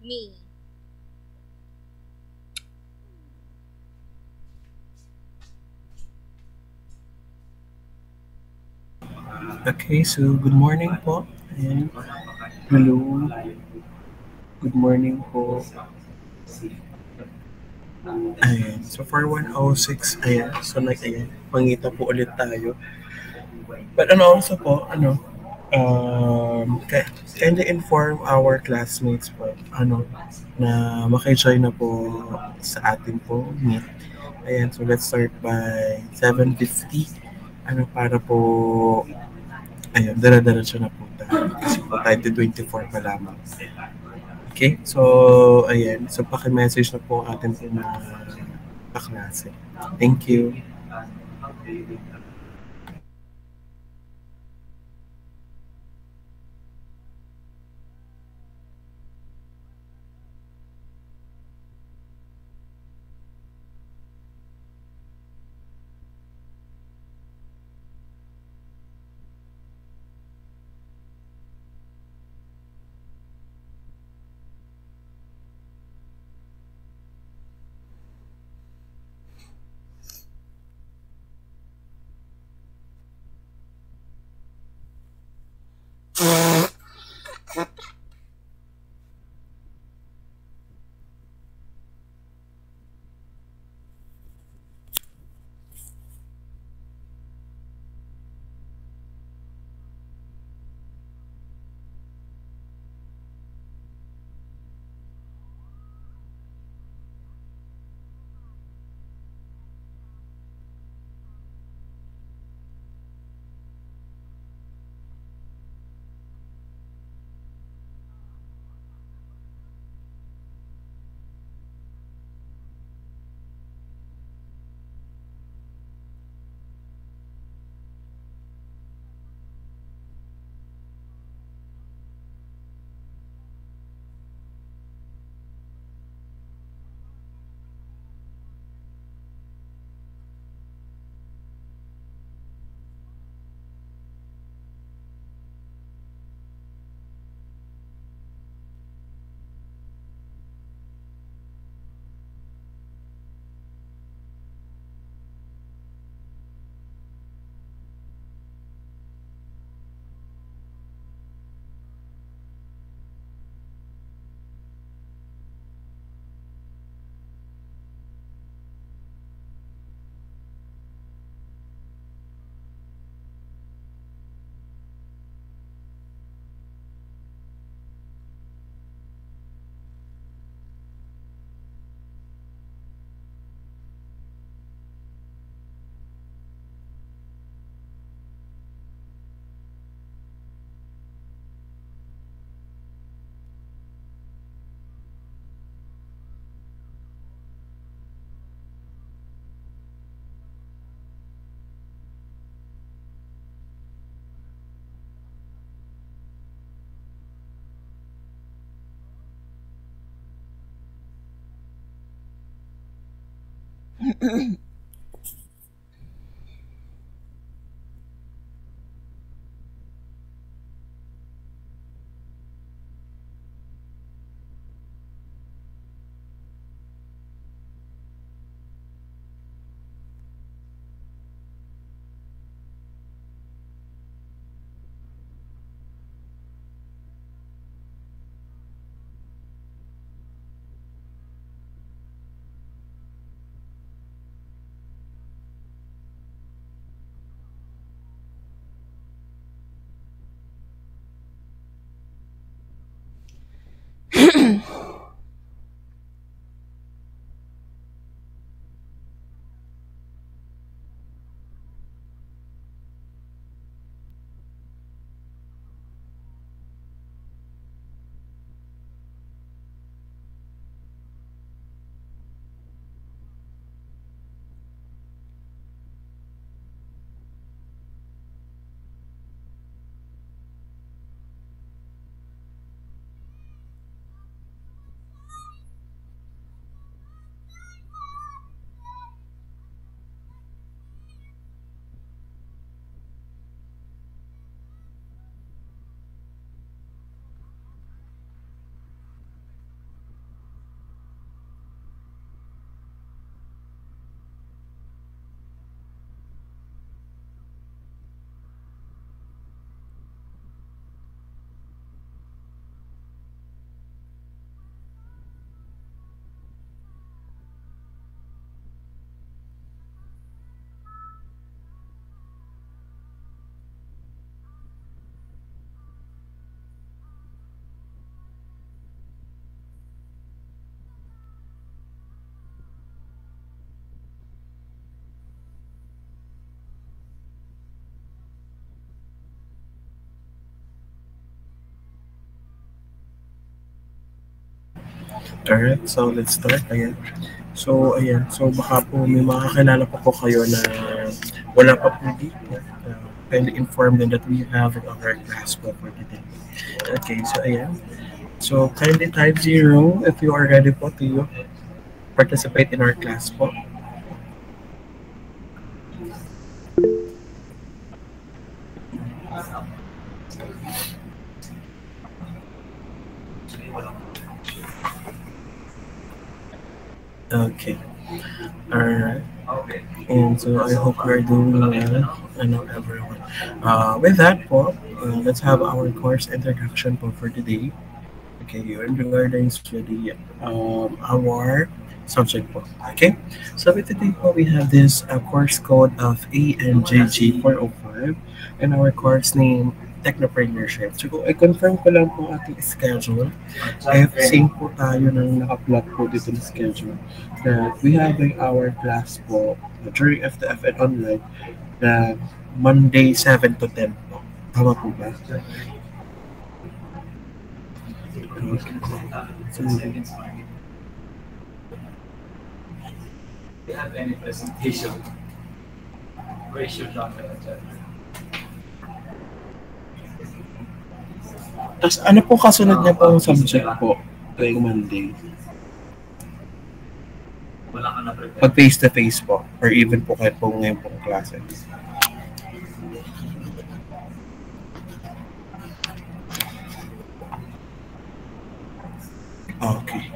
Me. Okay, so good morning po. Ayan. Hello. Good morning po. Ayan. So for 106, ayan. So ayan. Mangita po ulit tayo. But also po, kindly inform our classmates po, na makijoin na po sa atin po meet. Ayan, so let's start by 7:50. Para po, ayan, dala-diretso na po tayo. Kasi po tayo 24 pa lamang. Okay? So, ayan. So, paki-message na po ang ating po mga kaklase. Thank you. Alright, so let's start. Ayan. So, ayan. So, baka po may makakilala pa po kayo na wala pa po dito. Kindly inform them that we have our class po for today. Okay, so ayan. So, kindly type 0 if you are ready po to participate in our class po. Okay. Alright. And so I hope we're doing well. I know everyone. With that po, let's have our course introduction po for today. Okay, in regarding to the our subject po. Okay, so with today po we have this course code of ANJG 405 and our course name Technopreneurship. So i-confirm ko lang po ating schedule. If same po tayo ng naka-plot po dito na schedule that we have our class po during FTF and online na Monday 7 to 10 po. Tama po ba? So, you have any presentation? Raise your hand. Tapos ano po kasunod niya po ang subject po tuwing Monday? Pag face-to-face po or even po kahit po ngayon pong klase. Okay.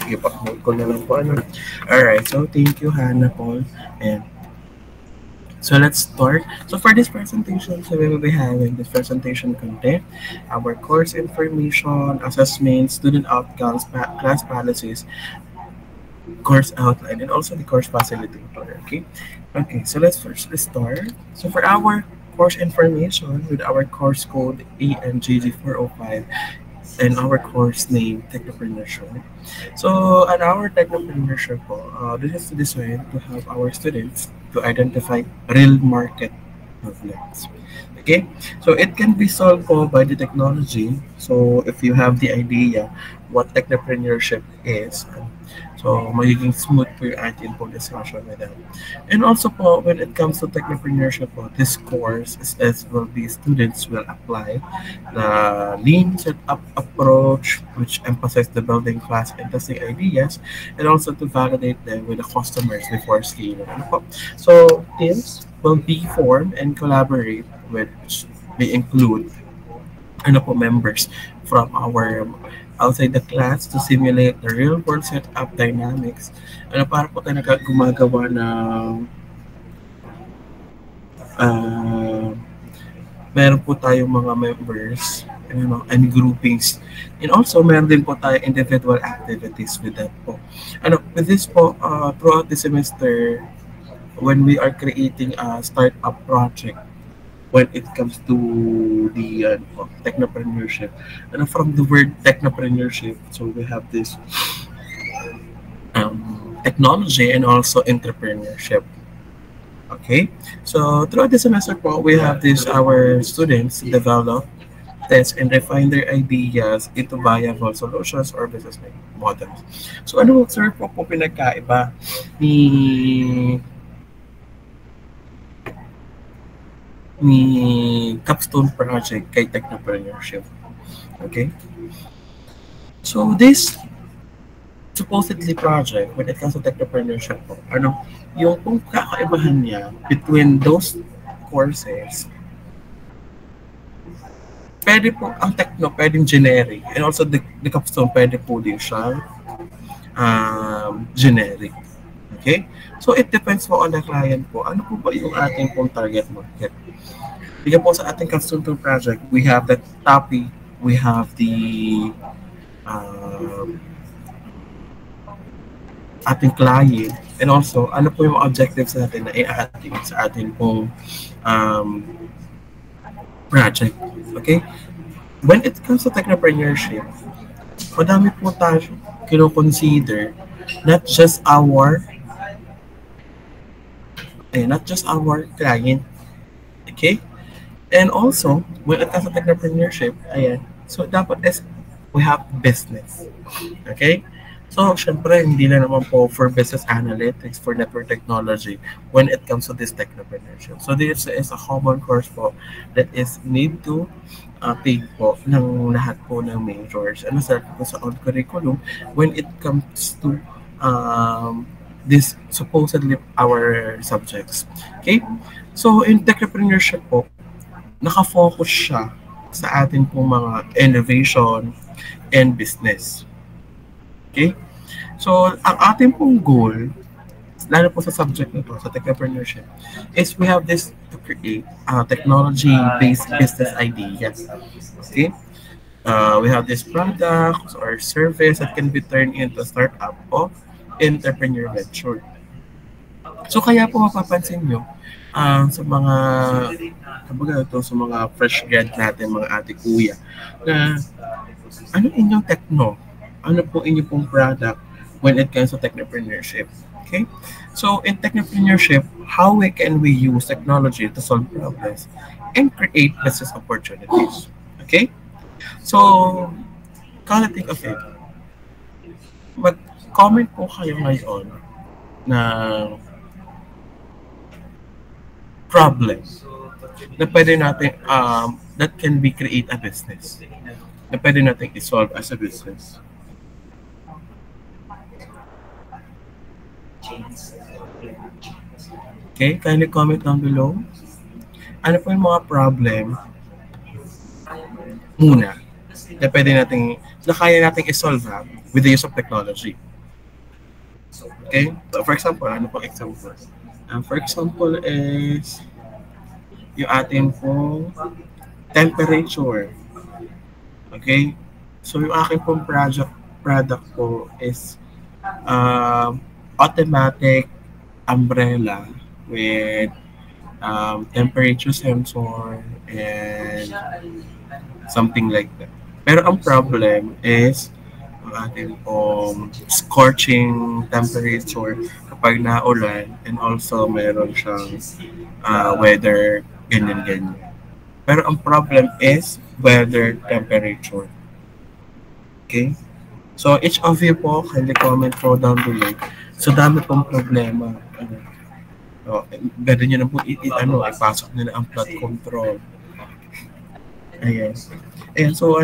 Sige po, ko na lang po ano. Alright, so thank you Hannah Paul. And so let's start. So for this presentation, so we will be having this presentation content, our course information, assessment, student outcomes, class policies, course outline, and also the course facilitator. Okay, so let's start. So for our course information with our course code ANGG405 and our course name Technopreneurship. So at our Technopreneurship, this is designed to help our students to identify real market movements. Okay, so it can be solved by the technology. So if you have the idea what technopreneurship is, so magiging smooth po yung ating po discussion with that. And also po, when it comes to technopreneurship po, this course is will be students will apply the lean setup approach, which emphasize the building fast and testing ideas, and also to validate them with the customers before scaling. So teams will be formed and collaborate, which may include members from our outside the class to simulate the real world setup dynamics. Para po tayo gumagawa ng meron po tayong mga members and groupings. And also, meron din po tayo individual activities with that po. With this po, throughout the semester, when we are creating a startup project, when it comes to the technopreneurship, and from the word technopreneurship, so we have this technology and also entrepreneurship. Okay, so throughout the semester po, we have this our students develop, test, and refine their ideas into viable solutions or business models. So ano sir po pinagkaiba ni Capstone Project kay Technopreneurship? Okay, so this supposedly project, when it comes to Technopreneurship po, yung kung kakaibahan niya between those courses, pwede po ang techno, pwedeng generic, and also the Capstone pwede po din siya generic. Okay, so it depends po on the client po, ano po ba yung ating pong target market. Bigyan po sa ating Capstone project, we have the topic, we have the ating client, and also ano po yung objectives natin na i-ating sa ating pong project. Okay, when it comes to technopreneurship, madami po tayo kino-consider, not just our client. Okay, And also, when it comes to entrepreneurship, ayan, so dapat is we have business. Okay? So, syempre, hindi na naman po for business analytics, for network technology, when it comes to this technopreneurship. So, this is a common course po that is need to take po ng lahat po ng majors. Ano sa on curriculum when it comes to this supposedly our subjects. Okay? So, in technopreneurship po, nakafocus siya sa atin pong mga innovation and business. Okay? So, ang ating pong goal, lalo po sa subject nito, sa technopreneurship, is we have this to create technology-based business ideas. Okay? We have this product or service that can be turned into a startup of entrepreneur venture. So, kaya po mapapansin nyo, sa mga kumbaga ito sa mga fresh grad natin, mga ate kuya, na ano inyong techno? Ano po inyong pong product when it comes to technopreneurship? Okay? So, in technopreneurship, how can we use technology to solve problems and create business opportunities? Okay? So, come to think of it, mag-comment po kayo ngayon na problem na pwede natin, that can be create a business, na pwede natin i-solve as a business. Okay, kindly comment down below. Ano po yung mga problem muna na pwede natin, na kaya natin i-solve with the use of technology. Okay, so for example, ano pong example? For example is yung ating pong temperature. Okay? So yung aking pong product po is automatic umbrella with temperature sensor and something like that. Pero ang problem is ang ating scorching temperature kapag naulan, and also meron siyang weather ganyan-ganyan. Pero ang problem is weather temperature. Okay? So each of you po, kindly comment po down below. So dami pong problema. Ganda nyo na po ipasok nila ang flood control. Ayan. Ayan, so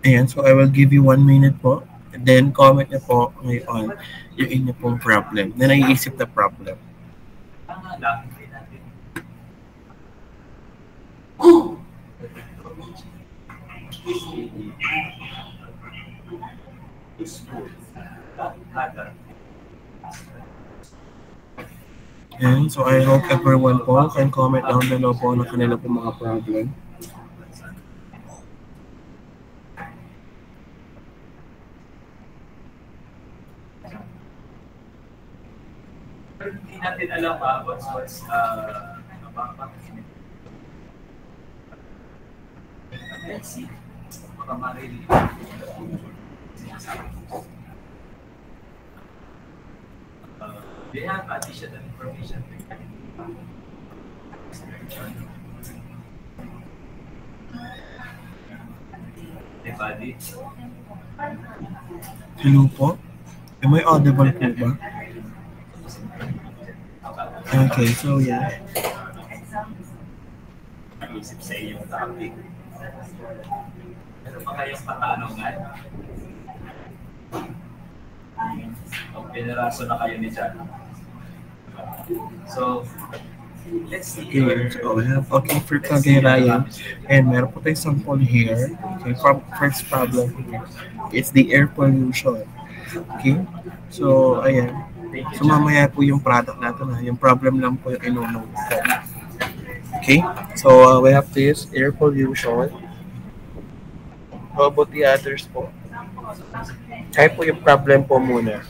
ayan, so I will give you 1 minute po. And then comment niyo po ngayon yung inyo pong problem. Na naiisip na problem. And so I hope everyone po can comment down below po ng kanila po mga problem. Hindi natin alam what's let's see. Baka marinig. They have additional information. Everybody. Hello po? Am I audible po ba? Okay, so yeah. Isip sa iyong topic. Meron pa kayong katanungan? O pinaraso na kayo ni John. So, let's see. Okay, so we have for Kagerayan. And meron po tayong sample here. Okay, first problem here. It's the air pollution. Okay, so ayan. So mamaya po yung product natin yung problem lang po yung ino-note ko. Okay, so we have this air pollution. How about the others po? Kaya po yung problem po muna.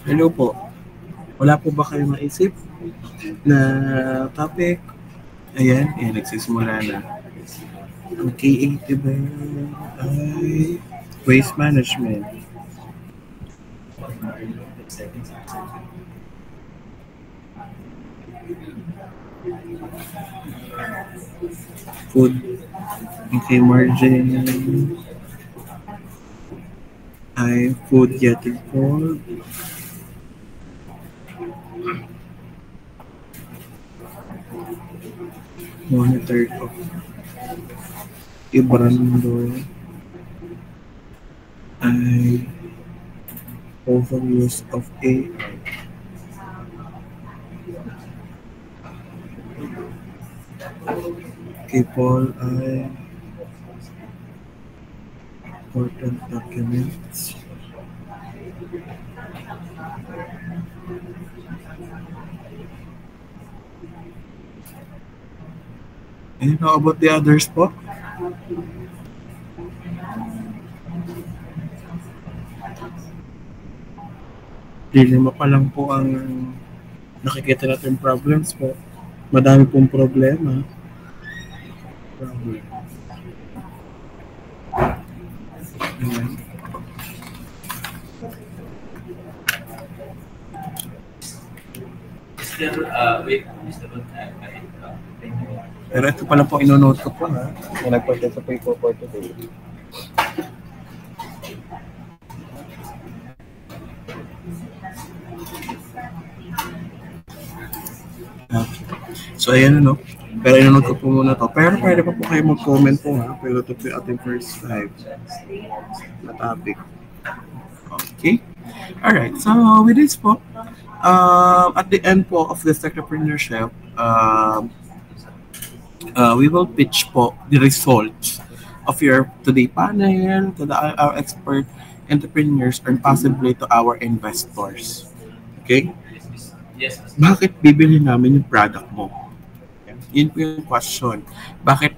Hello po. Wala po ba kayong maisip na topic? Ayan, nagsisimula na. Ang KA, diba, ay waste management. Food. Okay, margin. Ay, food getting cold. Monitor of Ibrando ay overuse of AI. People ay important documents. And how about the others po? Lilima pa lang po ang nakikita natin problems po. Madami pong problema. Ayan. Wait, Mr. Pero ito pala po inonote ko po ha. Na nagpunta sa paper for today. So ayan ano. Pero inonote ko po muna to. Pero pwede pa po kayo mag-comment po ha. Pero ito po yung ating first live na topic. Okay. Alright. So with this po, at the end po of this entrepreneurship, we will pitch po the results of your today panel to our expert entrepreneurs and possibly to our investors. Okay? Yes. Bakit bibili namin yung product mo? Yun po yung question. Bakit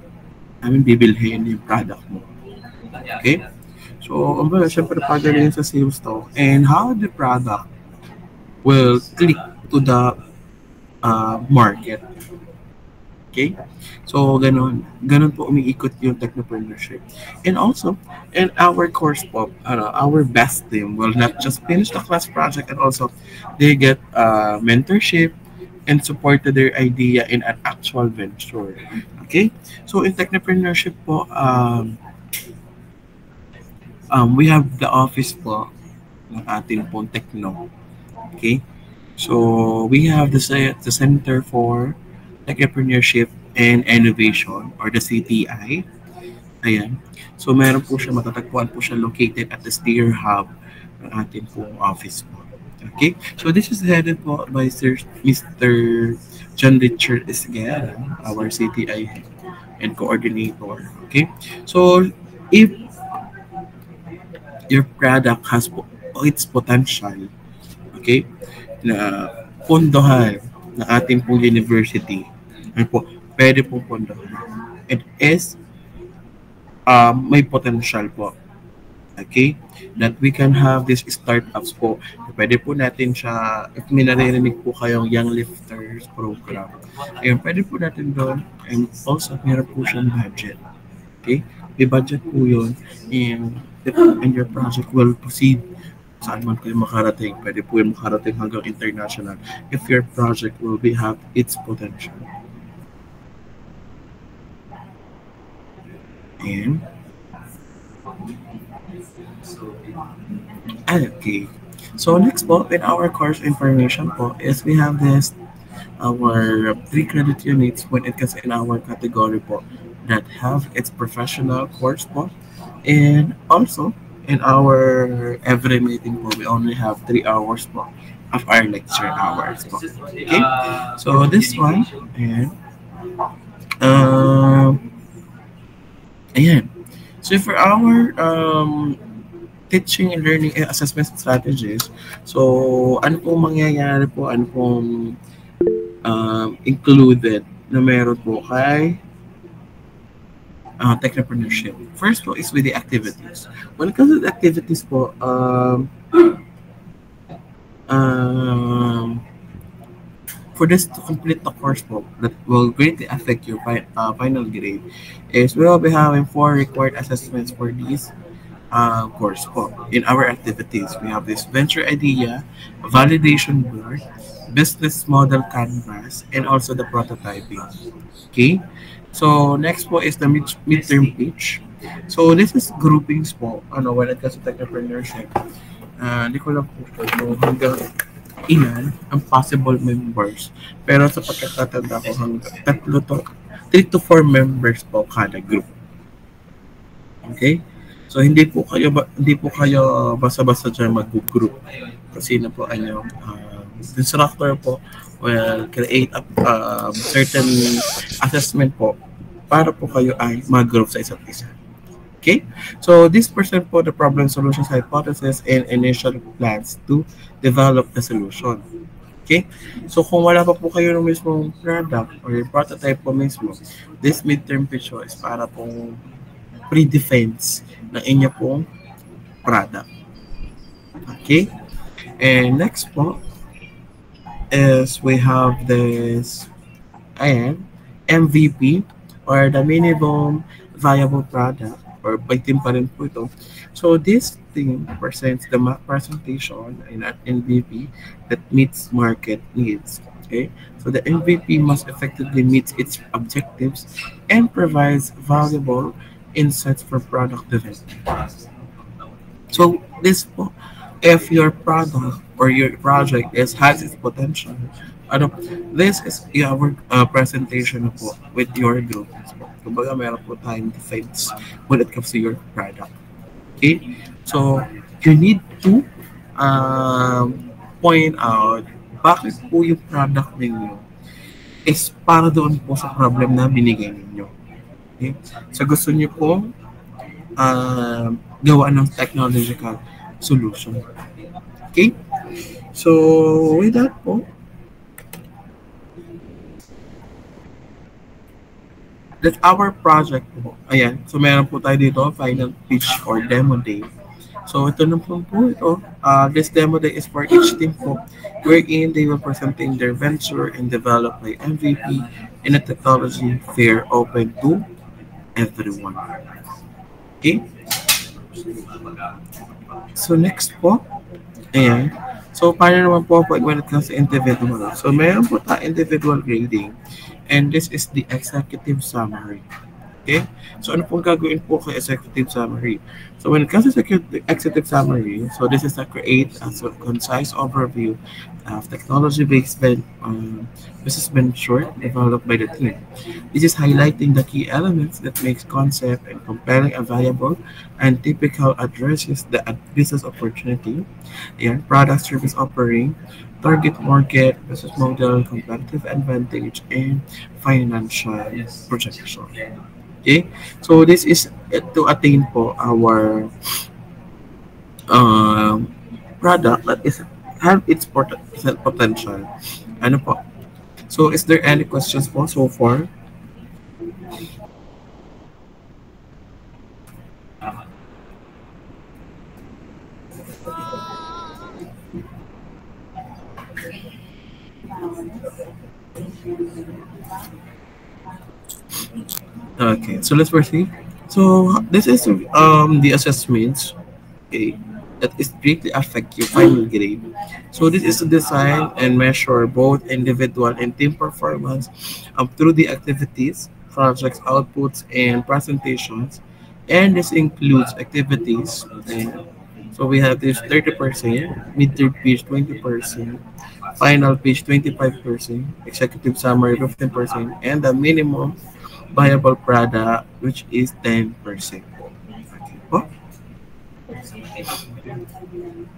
namin bibilhin yung product mo? Okay? So, syempre pagaling sa sales to. And how the product will click to the market. Okay? So, ganun po umiikot yung technopreneurship. And also, in our course po, our best team will not just finish the class project and also they get mentorship and support to their idea in an actual venture. Okay? So, in technopreneurship po, we have the office po ng ating pong techno. Okay? So, we have the Center for Technopreneurship and Innovation or the CTI. Ayan. So, meron po siya, matatagpuan po siya located at the Steer Hub ng ating pong office po. Okay? So, this is headed po by Mr. John Richard Esguerra, our CTI and coordinator. Okay? So, if your product has its potential, okay, na pondohan ng ating pong university, po, pwede pong pondohan. It is may potential po. Okay? That we can have these startups po. Pwede po natin siya, if may naririnig po kayong Young Lifters program, ayun, pwede po natin doon. And also, meron po siyang budget. Okay? May budget po yun. And your project will proceed saan man kayo makarating. Pwede po yung makarating hanggang international if your project will have its potential. And okay. So next po, in our course information po is we have this our 3 credit units when it comes in our category po that have its professional course po. And also in our every meeting po, we only have 3 hours po of our lecture hours po. Okay? So this one, and ayan. So for our teaching and learning assessment strategies, so ano pong mangyayari po, ano pong included na meron po kay technopreneurship. First po is with the activities. When it comes to the activities po, for this to complete the course po that will greatly affect your final grade is we will be having four required assessments for these course po. In our activities, we have this venture idea, validation board, business model canvas, and also the prototyping. Okay? So, next po is the midterm pitch. So, this is groupings po, when it comes to entrepreneurship. Hindi ko lang po kung hanggang ilan ang possible members. Pero sa pagkakatanda ko, hanggang 3 to 4 members po kada group. Okay? So hindi po kayo basta-basta diyan mag-group. Kasi na po instructor po will create a certain assessment po para po kayo ay mag-group sa isa't isa. Okay? So this present po the problem solutions hypothesis and initial plans to develop the solution. Okay? So kung wala pa po kayo ng mismong product or yung prototype po mismo, this midterm pitch is para pong pre-defense ng inyo pong product. Okay? And next po is we have this MVP or the minimum viable product or by team pa rin po ito. So this team presents the presentation in an MVP that meets market needs. Okay? So the MVP must effectively meet its objectives and provides valuable insights for product development. So this po, if your product or your project has its potential, this is your presentation po with your group. Kumbaga meron po tayong defense when it comes to your product. Okay? So you need to point out bakit po yung product ninyo is para doon po sa problem na binigay ninyo. Okay? So gusto niyo po gawa ng technological solution. Okay? So with that po, that's our project po. Ayan. So meron po tayo dito final pitch or demo day. So ito na po ito. This demo day is for each team po, wherein they will presenting their venture and develop by MVP in a technology fair open to everyone. Okay? So next po, ayan. So paano naman po when it comes to individual? So mayroon po tayo individual grading and this is the executive summary. Okay? So ano pong gagawin po kay executive summary? So when it comes to executive summary, so this is to create a concise overview of technology-based business venture developed by the team. This is highlighting the key elements that makes concept and comparing a viable and typical addresses the business opportunity, and product service offering, target market, business model, competitive advantage, and financial projection. Okay, so this is to attain po our product that is have its potential. Ano po? So is there any questions po so far? Okay, so let's proceed. So this is the assessments, okay, that is greatly affect your final grade. So this is to design and measure both individual and team performance through the activities, projects, outputs, and presentations. And this includes activities. And so we have this 30%, mid-term pitch 20%, final pitch 25%, executive summary 15%, and the minimum viable product which is 10%. Okay po?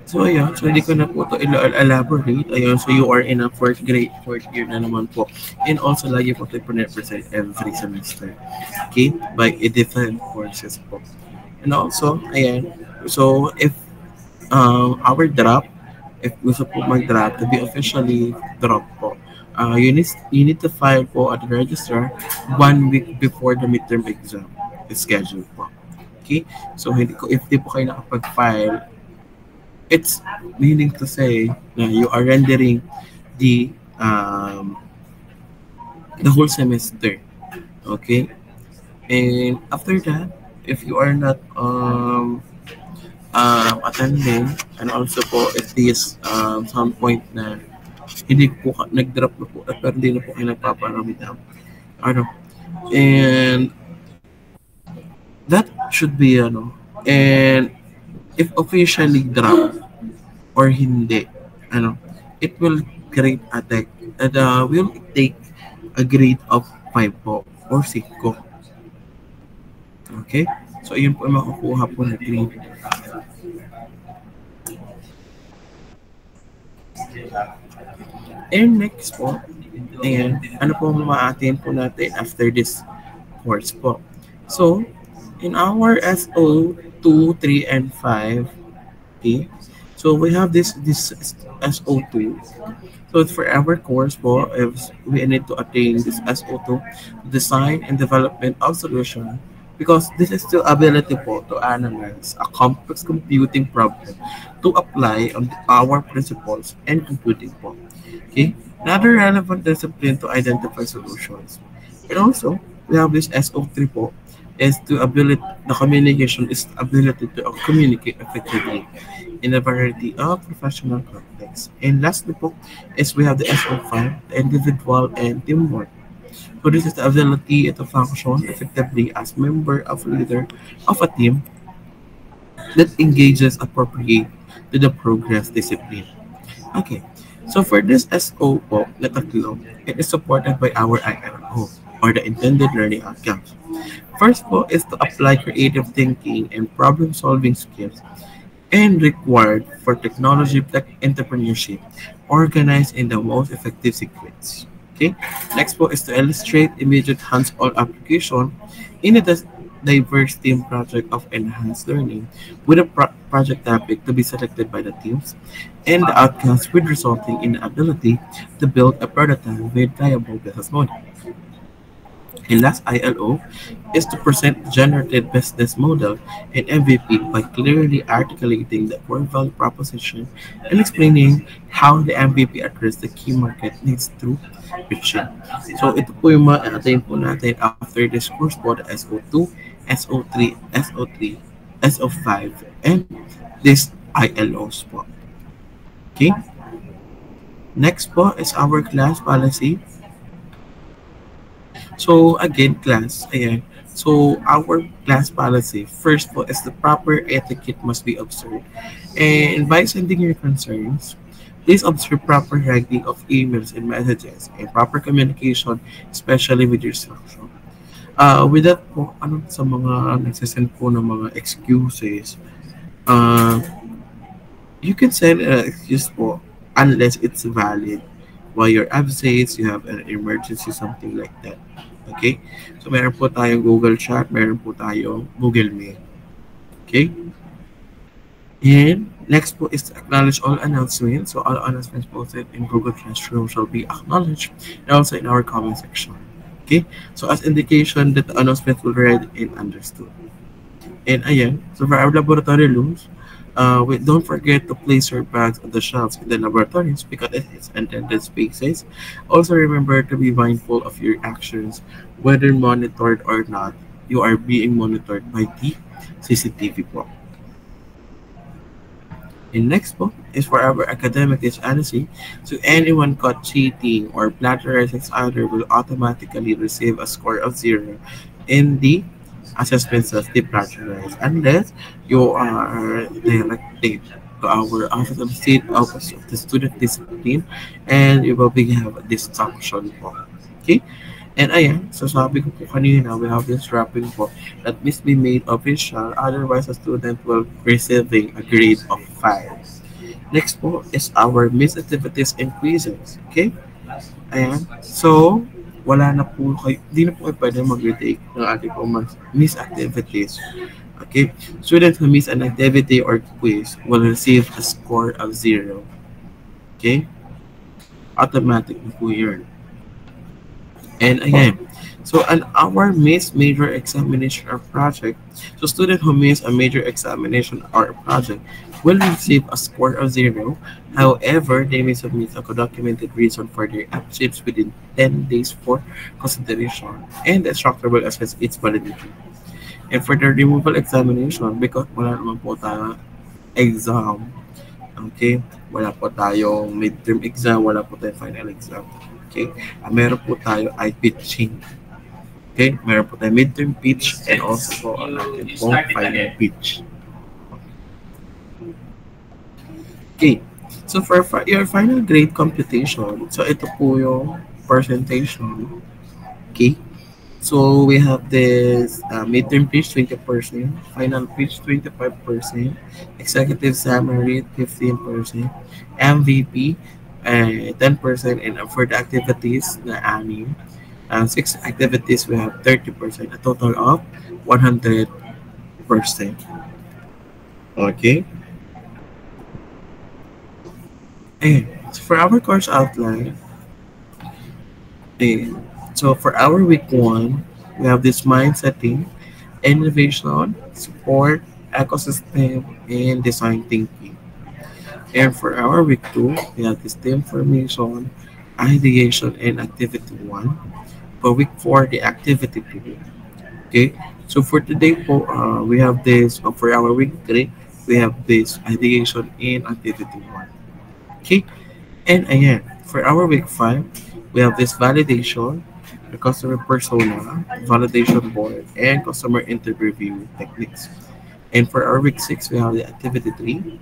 So ayun, so hindi ko na po ito elaborate. Ayun, so you are in a fourth year na naman po. And also lagi po ito present every semester. Okay? By a different courses po. And also, ayan, so if our drop, if gusto po mag-drop, to be officially drop po, you need to file po at the registrar 1 week before the midterm exam is scheduled po. Okay? So if di po kayo nakapag-file, it's meaning to say na you are rendering the um, the whole semester. Okay, and after that, if you are not attending, and also po if this some point na hindi po nag-drop na po pero hindi na po kayo nagpaparamdam, ano, and that should be and if officially drop or hindi, ano, it will create a tech and will take a grade of 5 po or 6 ko. Okay? So, yun po yung makukuha po na grade. And next po, ayan, ano po ma-attain po natin after this course po. So, in our SO 2, 3, and 5, okay, so we have this SO2. So for our course po, if we need to attain this SO2, design and development of solution, because this is still ability po to analyze a complex computing problem to apply on our principles and computing po. Okay, another relevant discipline to identify solutions. And also, we have this SO3 po, is to ability, the communication is ability to communicate effectively in a variety of professional contexts. And lastly po, is we have the SO5, the individual and teamwork. So this is the ability to function effectively as member of a leader of a team that engages appropriate to the progress discipline. Okay, so for this SO po na tatlo, it is supported by our ILO or the intended learning outcomes. First po is to apply creative thinking and problem-solving skills and required for technology entrepreneurship organized in the most effective sequence. Okay. Next po is to illustrate immediate hands-on application in a diverse team project of enhanced learning with a project topic to be selected by the teams and the outcomes with resulting in the ability to build a prototype with viable business model. And last ILO is to present the generated business model and MVP by clearly articulating the core value proposition and explaining how the MVP addresses the key market needs through pitching. So ito po yung ma-attain po natin after this course po, the SO2, SO3, SO3, SO5, and this ILOs po. Okay? Next po is our class policy. So again, class, ayan. So our class policy, first po is the proper etiquette must be observed. And by sending your concerns, please observe proper writing of emails and messages and proper communication, especially with your instruction. With that po, ano sa mga nagsasend po ng mga excuses, you can send an excuse po unless it's valid. While you're absent, you have an emergency, something like that. Okay? So, meron po tayong Google Chat, meron po tayong Google Mail. Okay? And next po is to acknowledge all announcements. So, all announcements posted in Google Classroom shall be acknowledged and also in our comment section. Okay? So, as indication that the announcements will read and understood. And ayan, so for our laboratory rooms, don't forget to place your bags on the shelves in the laboratories because it is intended spaces. Also remember to be mindful of your actions, whether monitored or not. You are being monitored by the CCTV po. And next po is for our academic dishonesty. So anyone caught cheating or plagiarizing other will automatically receive a score of 0 in the assessments of the plagiarized unless you are directed to our Office of State Office of the Student Discipline and you will be have this sanction po. Okay? And ayan, so sabi ko po kanina, we have this wrapping po that must be made official, otherwise a student will receiving a grade of 5. Next po is our miss activities and quizzes. Okay? Ayan. So, wala na po kayo, hindi na po kayo pwede mag-retake ng ating po miss activities. Okay? Students who miss an activity or quiz will receive a score of 0. Okay? Automatic na po yun. And again, So an our missed major examination or project. So student who miss a major examination or project will receive a score of 0. However, they may submit a documented reason for their absence within 10 days for consideration, and the instructor will assess its validity. And for the removal examination, because wala naman po tayo exam, okay? Wala po tayong midterm exam, wala po tayong final exam. Okay? Meron po tayo ay pitching. Okay? Meron po tayo midterm pitch and also po ang natin po final pitch. Okay. So for your final grade computation, so ito po yung presentation. Okay? So we have this midterm pitch 20%, final pitch 25%, executive summary 15%, MVP 10%, and for the activities na anim, 6 activities we have 30%, a total of 100%. Okay. And so for our course outline, so for our week 1, we have this mind setting, innovation, support, ecosystem, and design thinking. And for our week 2, we have this team formation, ideation, and activity 1. For week 4, the activity 2. Okay, so for today po, we have this, for our week 3, we have this ideation and activity 1. Okay, and ayan, for our week 5, we have this validation, the customer persona, validation board, and customer interview techniques. And for our week 6, we have the activity 3.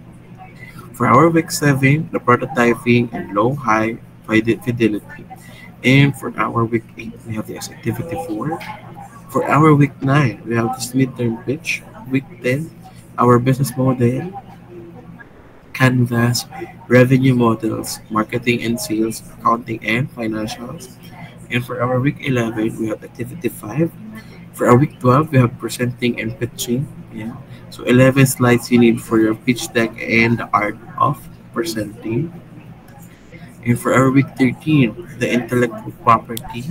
For our week 7, the prototyping and low-high fidelity. And for our week 8, we have the activity 4. For our week 9, we have this midterm pitch. Week 10, our business model, canvas, revenue models, marketing and sales, accounting and financials. And for our week 11, we have activity 5. For our week 12, we have presenting and pitching. Yeah. So 11 slides you need for your pitch deck and the art of presenting. And for our week 13, the intellectual property.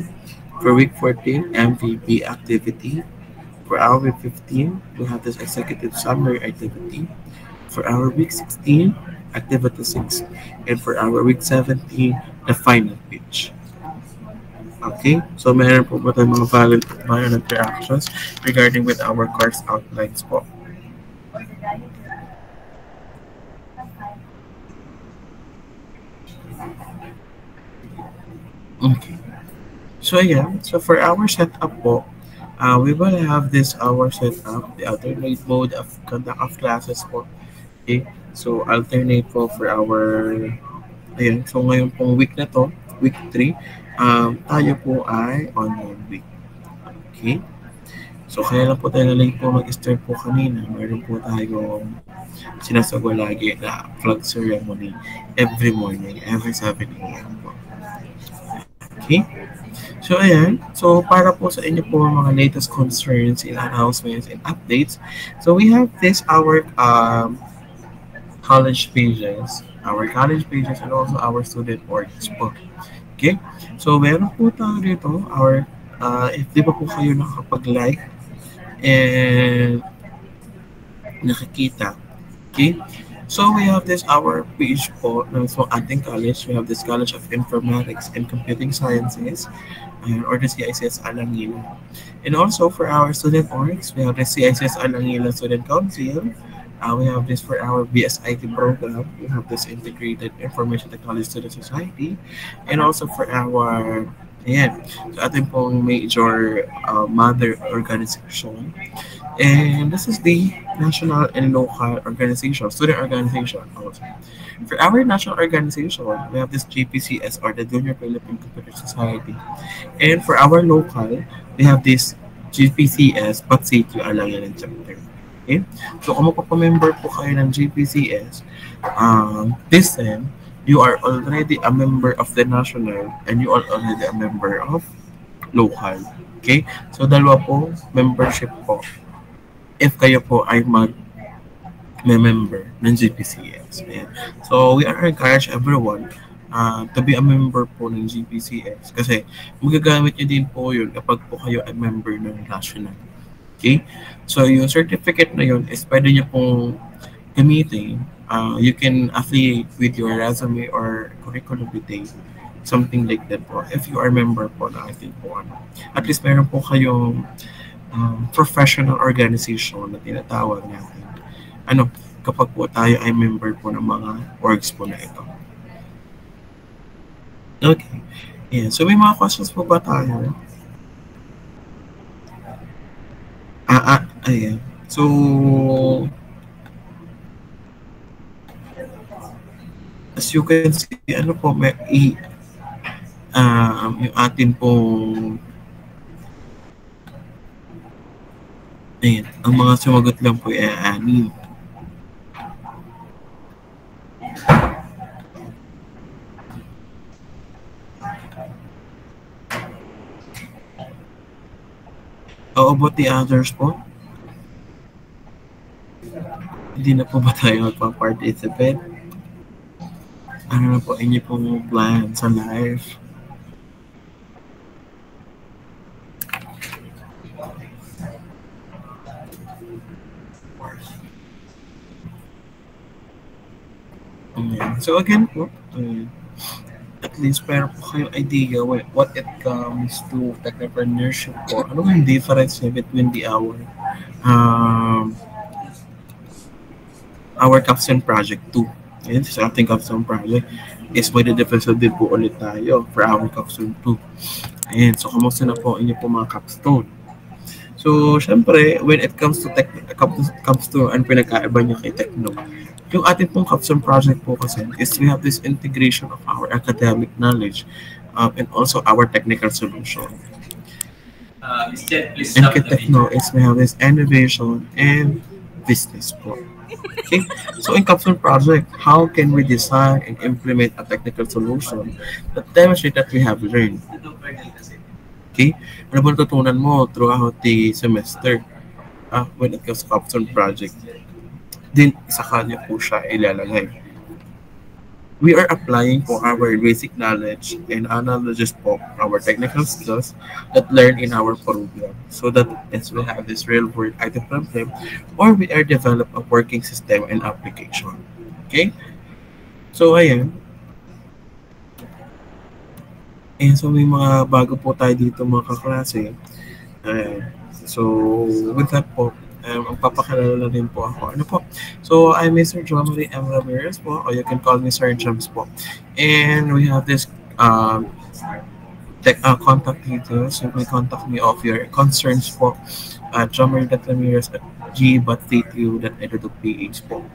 For week 14, MVP activity. For our week 15, we have this executive summary activity. For our week 16, activity 6. And for our week 17, the final pitch. Okay, so meron po ba tayong mga valid interactions regarding with our course outlines po? Okay. So yeah, so for our setup po, we will have this our setup, the alternate mode of conduct of classes po. Okay, so alternate po for our, ayan, so ngayon pong week na to, week 3, tayo po ay online week. Okay, so kaya lang po tayo na late po mag-start po kanina, meron po tayong sinasagwa lagi na flag ceremony every morning, every 7 a.m. po. Okay. So, ayan. So, para po sa inyo po mga latest concerns and announcements and updates. So, we have this our college pages. Our college pages and also our student boards po. Okay? So, meron po tayo dito. Our, if di pa po kayo nakapag-like and nakikita. Okay? So, we have this our page po so ating college. We have this College of Informatics and Computing Sciences or the CICS Alangila. And also for our student orgs, we have the CICS Alangila Student Council. We have this for our BSIT program. We have this Integrated Information Technology Student Society. And also for our, ayan, so ating pong major mother organization. And this is the national and local organization, student organization also. For our national organization, we have this GPCS or the Junior Philippine Computer Society. And for our local, we have this GPCS Patsitio Alangalan chapter. Okay? So kung magpapamember po kayo ng GPCS, this time, you are already a member of the national and you are already a member of local. Okay? So dalawa po, membership po. If kayo po ay mag-member ng GPCS. Ayan. So, we are encourage everyone to be a member po ng GPCS kasi magagamit niyo din po yun kapag po kayo ay member ng national. Okay? So, yung certificate na yun is pwede niyo pong gamitin. You can affiliate with your resume or curriculum vitae, something like that po. If you are member po na ating po, at least meron po kayong professional organization na tinatawag natin. Kapag po tayo ay member po ng mga orgs po na ito. Okay. Yeah. So, may mga questions po ba tayo? Ayan. So, as you can see, yung atin pong ayan, ang mga sumagot lang po ay ani. How about the others po? Hindi na po ba tayo magpa-participate? Ano na po inyo pong plan sa life? So again po, at least meron po kayong idea what it comes to technopreneurship po. Ano yung difference between our capstone project 2? Ayan, sa ating capstone project is may difference din po ulit tayo for our capstone 2. Ayan, so kamusta na po inyo po mga capstone? So, syempre, when it comes to ang pinagkaiba niya kay Techno, yung ating pong capstone project po kasi is we have this integration of our academic knowledge and also our technical solution. And kay Techno is we have this innovation and business po. Okay? So in capstone project, how can we design and implement a technical solution that demonstrate that we have learned? Okay? Ano ba natutunan mo throughout the semester when it comes to capstone project? Din sa kanya po siya ilalagay. We are applying for our basic knowledge and analysis po our technical skills that learn in our program so that as we have this real world item problem or we are develop a working system and application. Okay? So ayan. So may mga bago po tayo dito mga kaklase. So with that po, ang papakilala din po ako. Ano po? So, I'm Mr. Jomari M. Ramirez po, or you can call me Sir Jams po. And we have this contact details. You may contact me of your concerns po at jomari.ramirez@g.tu.edu.ph po.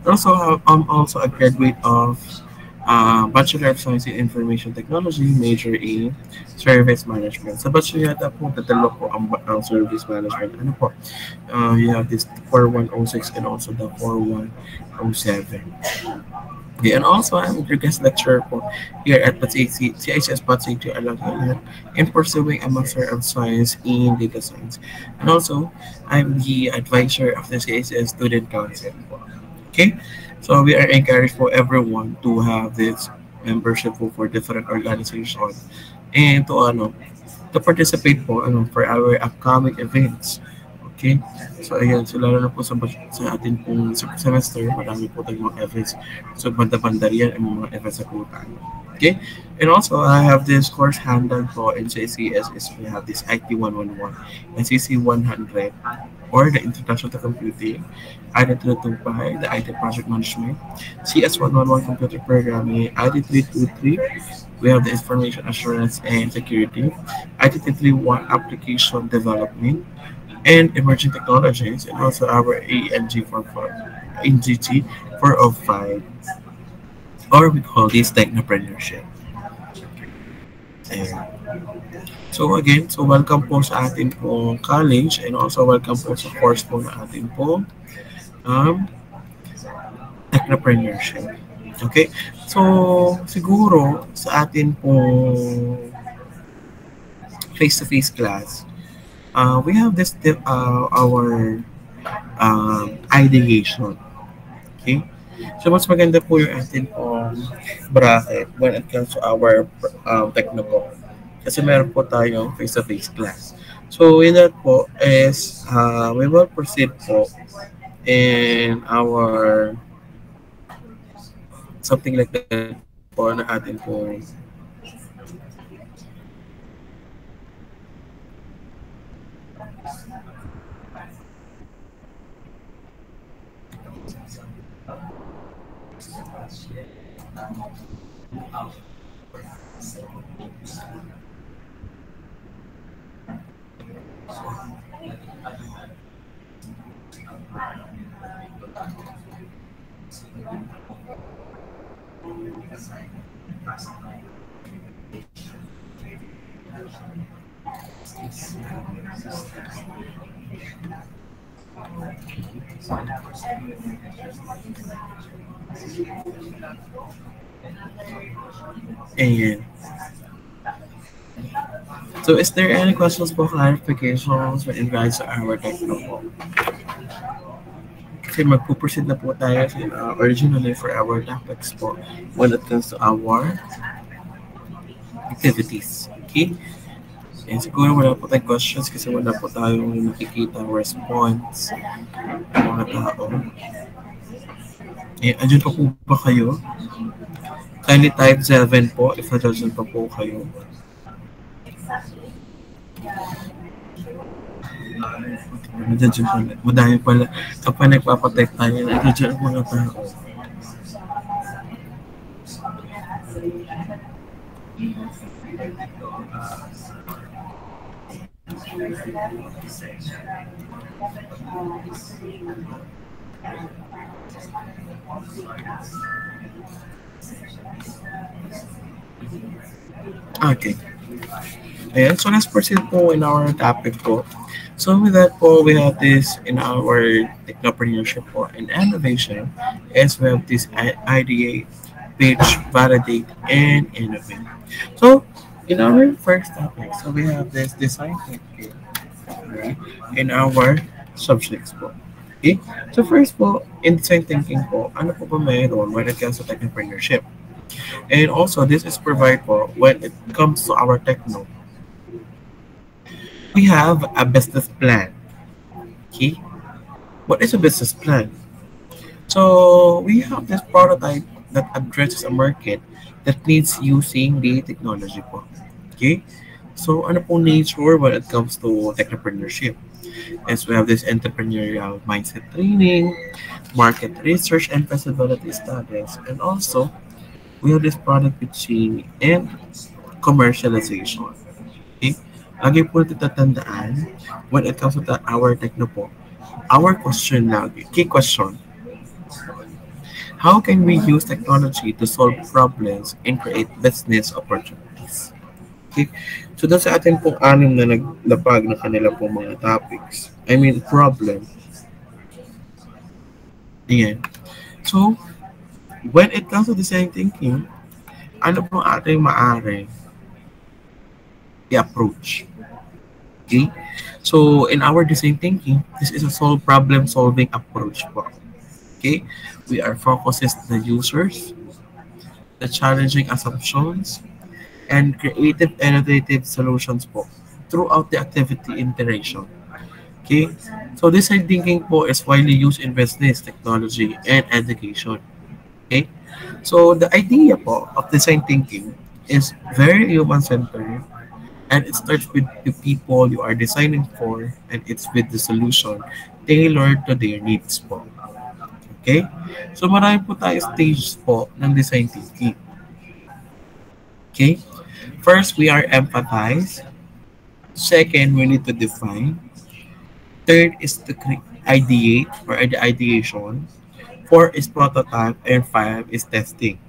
Also, I'm also a graduate of Bachelor of Science in Information Technology, major in Service Management. Sa Bachelor yata po, tatalo po ang Service Management. Ano po? You have this 4106 and also the 4107. Okay, and also I'm a guest lecturer po here at CHS Patsy Alagalan in pursuing a Master of Science in Data Science. And also, I'm the advisor of the CHS Student Council po. Okay? So we are encouraged for everyone to have this membership for different organizations and to participate po for our upcoming events. Okay? So ayan, so lalo na po sa atin pong semester, marami po tayong mga events. So banda-banda yan ang mga events sa po tayo. Okay? And also, I have this course handled po in CCS is we have this IT 111 and CC 100 or the Introduction to Computing, IT 325, the IT Project Management, CS 111 Computer Programming, IT 323, we have the Information Assurance and Security, IT 331 Application Development, and Emerging Technologies, and also our ANG 405, or we call this Technopreneurship. So again, so welcome po sa ating pong college and also welcome po sa course po na ating pong Technopreneurship. Okay? So siguro sa ating pong face-to-face class, we have this our ideation. Okay? So, mas maganda po yung atin bracket when it comes to our techno po. Kasi meron po tayong face-to-face class. So, with that po is we will proceed po in our something like that po na atin po ayan. So, is there any questions po, clarifications with regards to our techno po? Kasi magpo-proceed na po tayo originally for our topics po when it comes to our activities. Okay? And siguro wala po tayong questions kasi wala po tayong nakikita response ng mga tao. Eh, andyan pa po ba kayo? Kindly type 7 po if nadyan pa po kayo. Nadyan pala. Madami pala. Kapag nagpapatek tayo, nadyan ang mga tao. Okay. Ayan, so let's proceed po in our topic po. So with that po, we have this in our technopreneurship po and innovation as we have this ideate, pitch, validate, and innovate. So in our first topic, so we have this design thinking, right, in our subjects po. Okay? So first po, in design thinking po, ano po ba mayroon when it comes to technopreneurship? And also, this is provided po when it comes to our techno. We have a business plan. Okay? What is a business plan? So, we have this prototype that addresses a market that needs using the technology po. Okay? So, ano pong nature when it comes to technopreneurship? As we have this entrepreneurial mindset training, market research and feasibility studies, and also we have this product pitching and commercialization. Okay? Lagi po natin tatandaan when it comes to our techno po. Our question lagi, key question. How can we use technology to solve problems and create business opportunities? Okay? So, doon sa atin pong anim na naglapag na kanila pong mga topics. I mean, problem. Ayan. So, when it comes to design thinking, ano po ating maaari i-approach? Okay? So, in our design thinking, this is a problem-solving approach po. Okay? We are focused on the users, the challenging assumptions, and creative innovative solutions po throughout the activity iteration. Okay? So, design thinking po is widely used in business, technology, and education. Okay? So, the idea po of design thinking is very human-centered, and it starts with the people you are designing for, and it's with the solution tailored to their needs po. Okay? So, marami po tayo stages po ng design thinking. Okay? First, we are empathize. Second, we need to define. Third is to ideate or the ideation. 4 is prototype, and 5 is testing.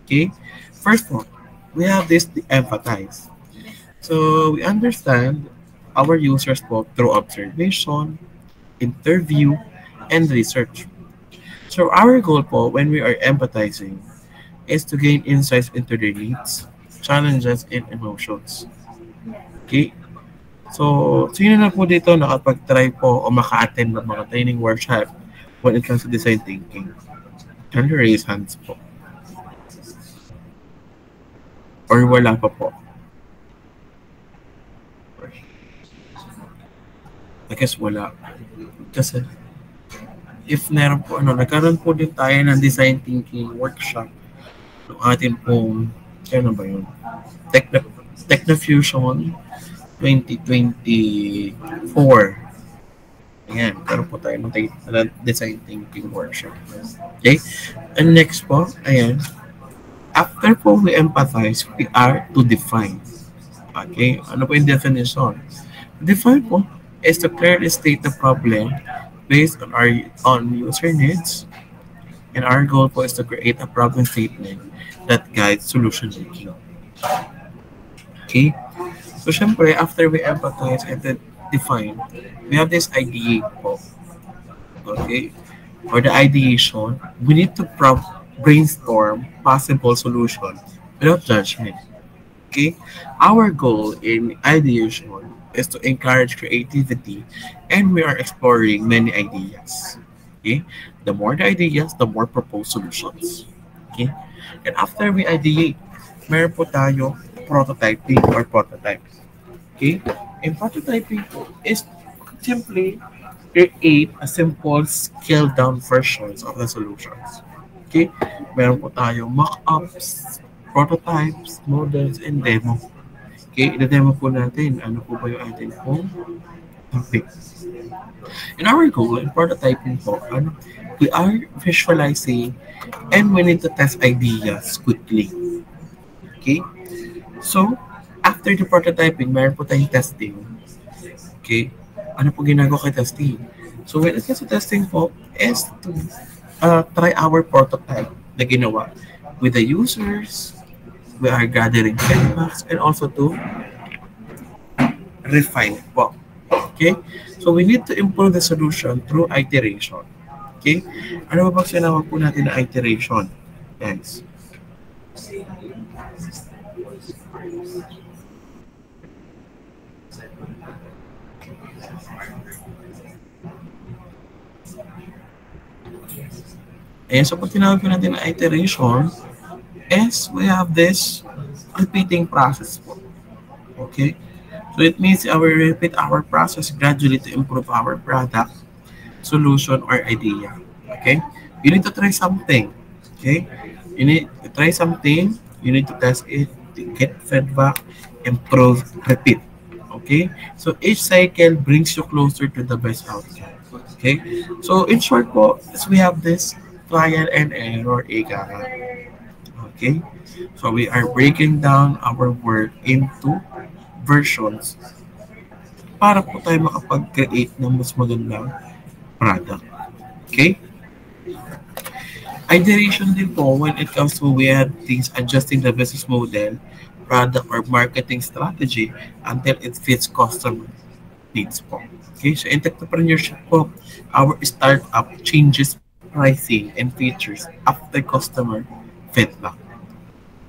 Okay? First one, we have this the empathize. So we understand our users both through observation, interview, and research. So our goal po when we are empathizing is to gain insights into their needs, challenges, and emotions. Okay? So, sino na po dito nakapag-try po o maka-attend ng mga training workshop when it comes to design thinking? Can you raise hands po? Or wala pa po? I guess wala. Kasi, if meron po, nagkaroon po din tayo ng design thinking workshop. Yung atin pong, ano ba yun? Technofusion 2024. Ayan, karoon po tayo ng design thinking workshop. Okay? And next po, ayan, after po we empathize, we are to define. Okay? Ano po yung definition? Define po is to clearly state the problem based on user needs, and our goal po is to create a problem statement that guides solution making. Okay? So, syempre, after we empathize and then define, we have this idea po. Okay? For the ideation, we need to brainstorm possible solution without judgment. Okay? Our goal in ideation is to encourage creativity, and we are exploring many ideas. Okay? The more the ideas, the more proposed solutions. Okay? And after we ideate, meron po tayo prototyping or prototypes. Okay? And prototyping po is simply create a simple scaled-down versions of the solutions. Okay? Meron po tayo mock-ups, prototypes, models, and demo. Okay? I-demo po natin ano po ba yung ating pong topic. And our goal in prototyping po, we are visualizing and we need to test ideas quickly. Okay? So, after the prototyping, meron po tayong testing. Okay? Ano po ginagawa kay testing? So, when it comes to testing po, is to try our prototype na ginawa with the users. We are gathering feedbacks and also to refine it po. Okay? So, we need to improve the solution through iteration. Okay? Ano ba bang sinawag po natin na iteration? Guys. Ayan, so pag tinawag po natin na iteration, is we have this repeating process po. Okay? So it means we repeat our process gradually to improve our product, solution, or idea. Okay? You need to try something. Okay? You need to try something, you need to test it, to get feedback, improve, repeat. Okay? So each cycle brings you closer to the best outcome. Okay? So in short po, we have this trial and error, ika. Okay? So we are breaking down our work into versions para po tayo makapag-create ng mas magandang product. Okay? Iteration din po when it comes to we have things adjusting the business model, product, or marketing strategy until it fits customer needs po. Okay? So in entrepreneurship po, our startup changes pricing and features after customer feedback.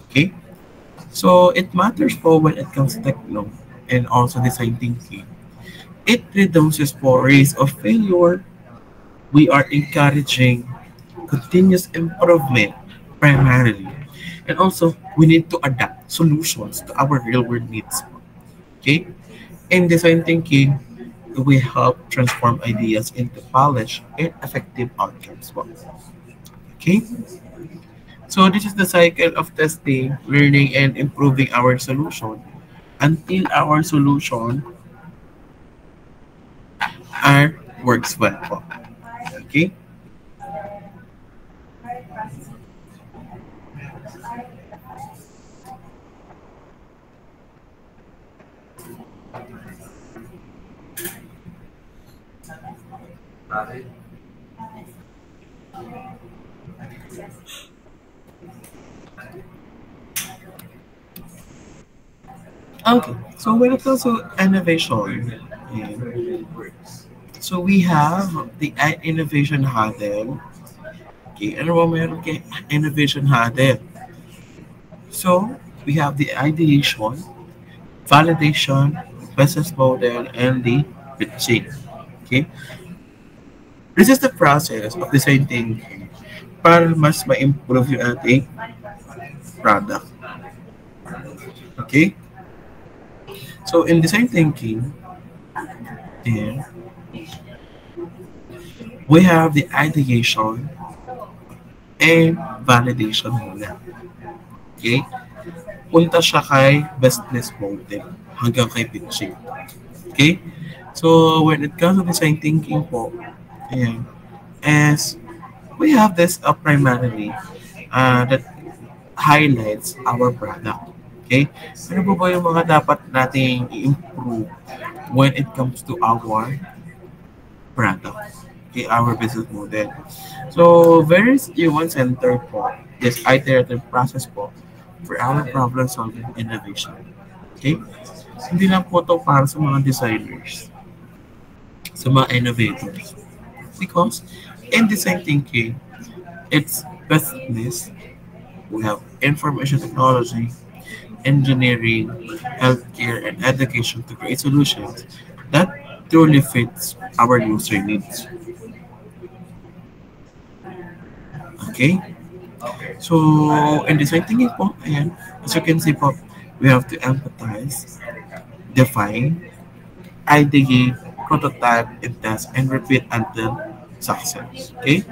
Okay? So, it matters po when it comes to techno and also design thinking. It reduces po risk of failure. We are encouraging continuous improvement primarily. And also, we need to adapt solutions to our real-world needs. Okay? In design thinking, we help transform ideas into polished and effective outcomes. Okay? So this is the cycle of testing, learning, and improving our solution until our solution works well. Okay? Okay, so when it comes to innovation, so we have the innovation huddle. Okay, ano ba meron kay innovation huddle? So we have the ideation, validation, business model, and the pitching. Okay, this is the process of design thinking para mas ma-improve yung ating product. Okay? So, in design thinking, then, we have the ideation and validation muna. Okay? Punta siya kay business model hanggang kay pitching. Okay? So, when it comes to design thinking po, ayan, as we have this primarily that highlights our product. Okay? Ano po ba yung mga dapat nating i-improve when it comes to our product? Okay, our business model. So, very human-centered po, this iterative process po for our problem-solving innovation. Okay? Hindi lang po ito para sa mga designers, sa mga innovators. Because in design thinking, it's business, we have information technology, engineering, healthcare, and education to create solutions that truly fits our user needs. Okay? So, in design thinking po, ayan, as you can see po, we have to empathize, define, ideate, prototype, and test, and repeat until success. Okay?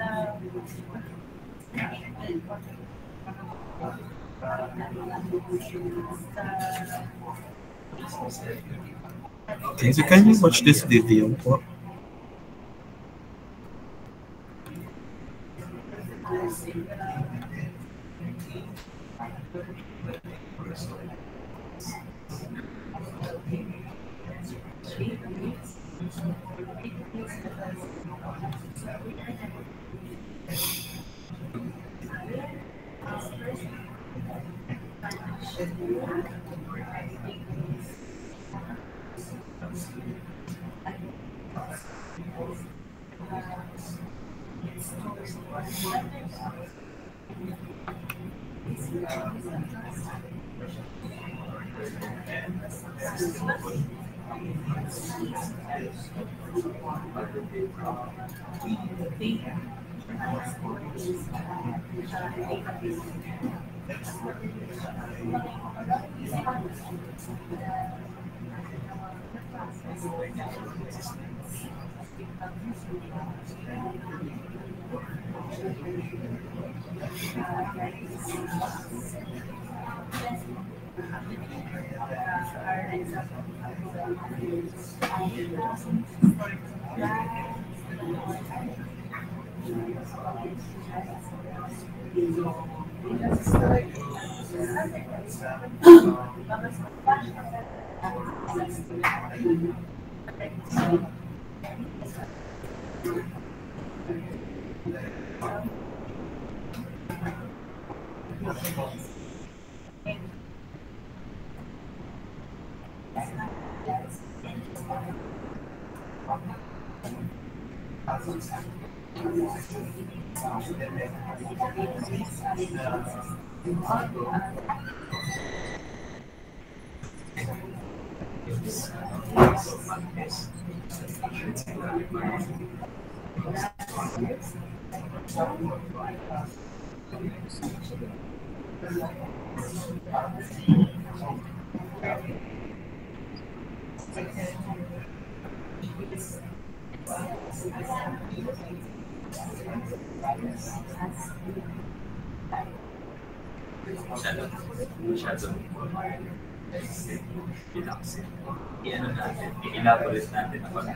Okay, so can you watch this video po? Masyadong relax. I-ano natin, i-elaborate natin ang pag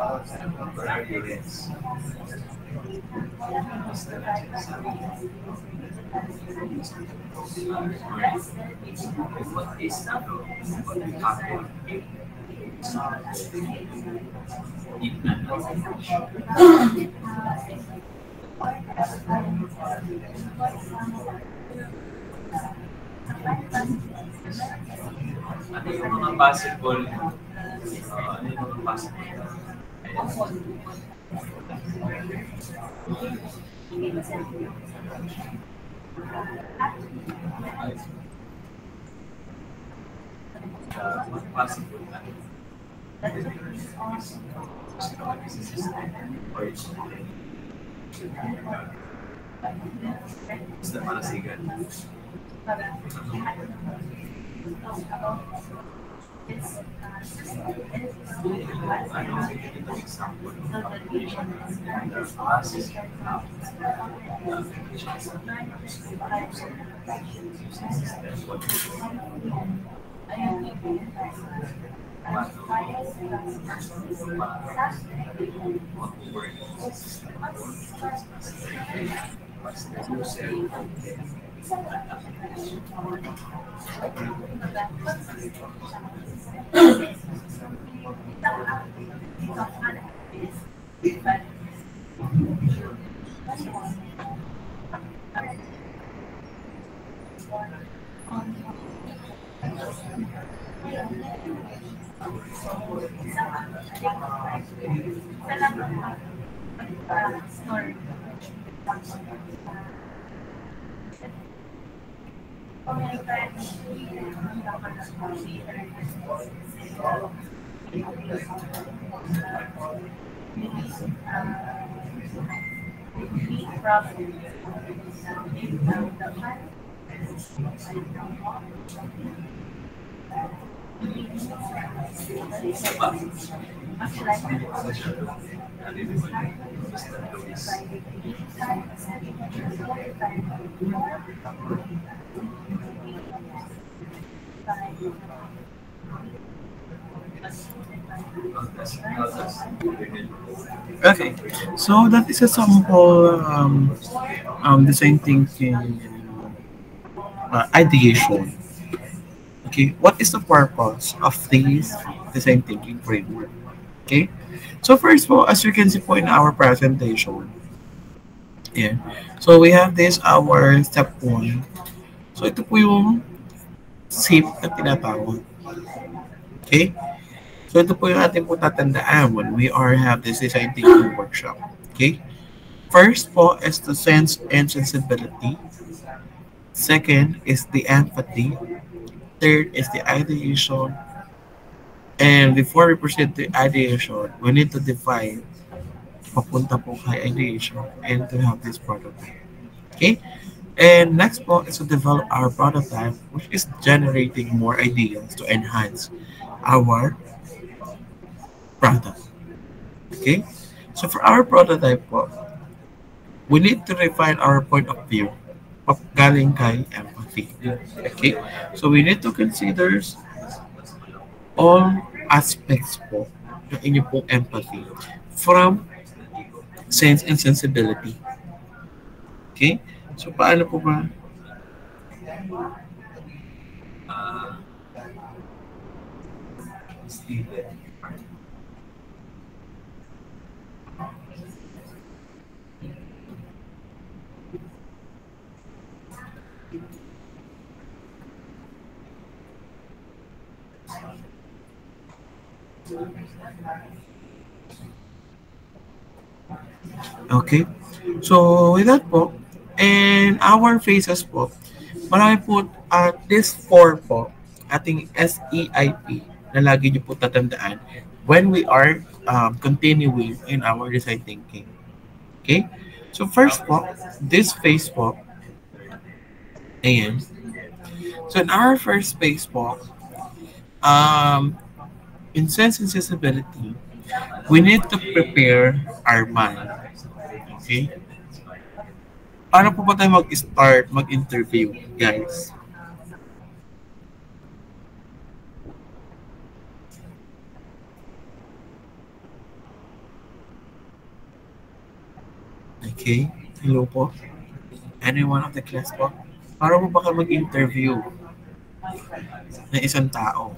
For our parents. What is ano, what we happen in ano yung mga possible ano yung mga possible what possible or is the malasigan ano itong example ng application the process of Okay, so that is a sample design thinking ideation. Okay, what is the purpose of this design thinking framework? Okay, so first of all, as you can see po in our presentation, yeah, so we have this our step 1. So ito po yung SIP na tinatawag. Okay, so ito po yung ating po tatandaan when we are have this design thinking workshop. Okay, first po is the sense and sensibility. Second is the empathy. Third is the ideation. And before we proceed to ideation, we need to define papunta po kay ideation and to have this prototype. Okay? And next po is to develop our prototype, which is generating more ideas to enhance our product. Okay? So for our prototype po, we need to refine our point of view galing kay empathy. Okay? So we need to consider all aspects po ng inyong pong empathy from sense and sensibility. Okay? So paano po ba? Steven. Okay? So with that po, and our phases po, marami po at this 4 po, ating SEIP na lagi niyo po tatandaan when we are continuing in our design thinking. Okay? So first po, this phase po, ayan. So in our first phase po, in sense and sensibility, we need to prepare our mind. Okay? Paano po ba tayo mag-start, mag-interview, guys? Okay? Hello po? Anyone of the class po? Para mo ba ka mag-interview ng isang tao?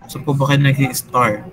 So po ba kayo nag-i-star?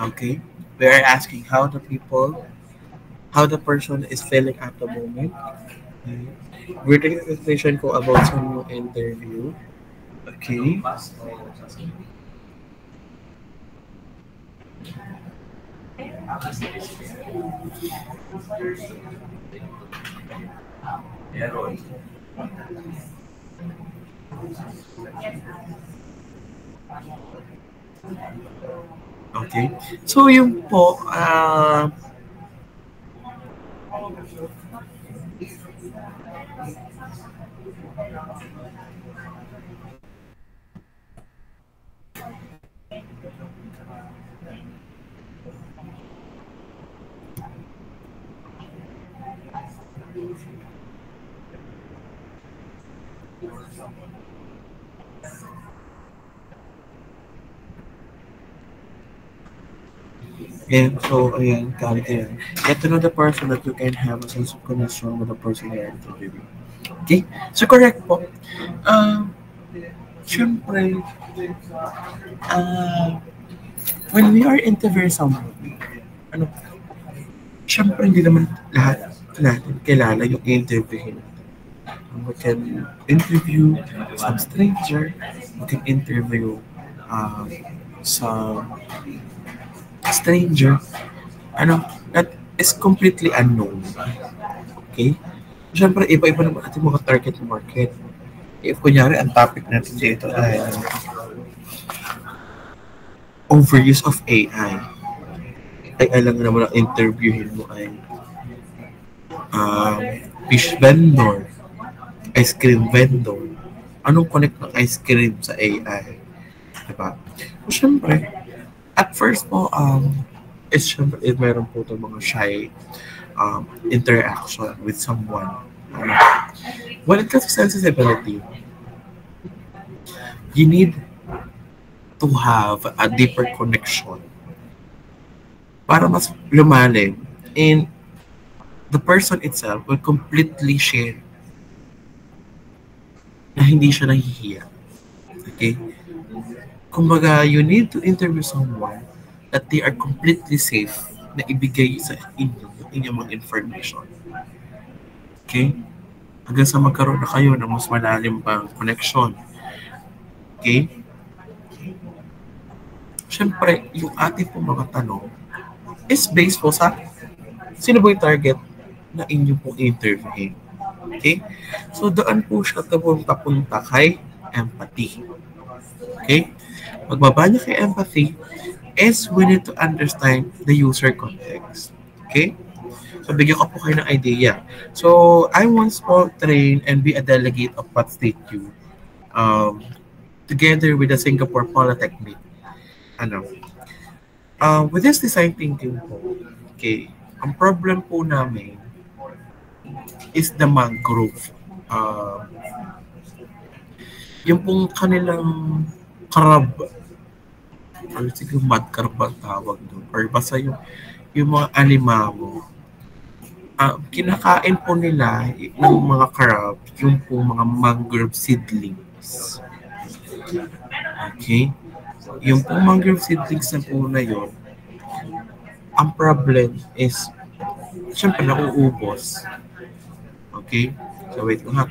Okay? We are asking how the person is feeling at the moment. Okay? We're taking a question ko about some interview. Okay? Pass o sasabihin? Meron. Okay? So, yung po, and so, ayan, galit yan. Get to know the person that you can have a sense of connection with the person you're interviewing. Okay? So, correct po. Siyempre, when we are interviewing someone, ano, siyempre hindi naman lahat natin kilala yung interviewin. We can interview some stranger, we can interview some stranger, that is completely unknown. Okay? Siyempre, iba-iba naman ating mga target market. If kunyari, ang topic natin dito ay overuse of AI. Ay alam nga naman ang interviewin mo ay fish vendor, ice cream vendor. Anong connect ng ice cream sa AI? Diba? So, syempre, at first po, syempre, meron po itong mga shy interaction with someone. When it comes to sensitivity, you need to have a deeper connection para mas lumalim, and the person itself will completely share na hindi siya nahihiya. Okay? Kumbaga, you need to interview someone that they are completely safe na ibigay sa inyo yung inyong mga information. Okay? Hanggang sa magkaroon na kayo ng mas malalim pang connection. Okay? Siyempre, yung ating pong mga tanong is based po sa sino po yung target na inyo pong interviewin. Okay? So, doon po siya papunta kay empathy. Okay? Magbaba niya kay empathy is we need to understand the user context. Okay? So, bigyan ko po kayo ng idea. So, I once trained and be a delegate of Pat State U together with the Singapore Polytechnic. With this design thinking po, okay, ang problem po namin is the mangrove. Yung pong kanilang crab, or siguro mud crab ang tawag doon, or basta yung mga alimango, kinakain po nila ng mga crab yung po mga mangrove seedlings. Okay? Yung po mangrove seedlings na po na yun, ang problem is syempre nauubos. Okay? So wait lang ha.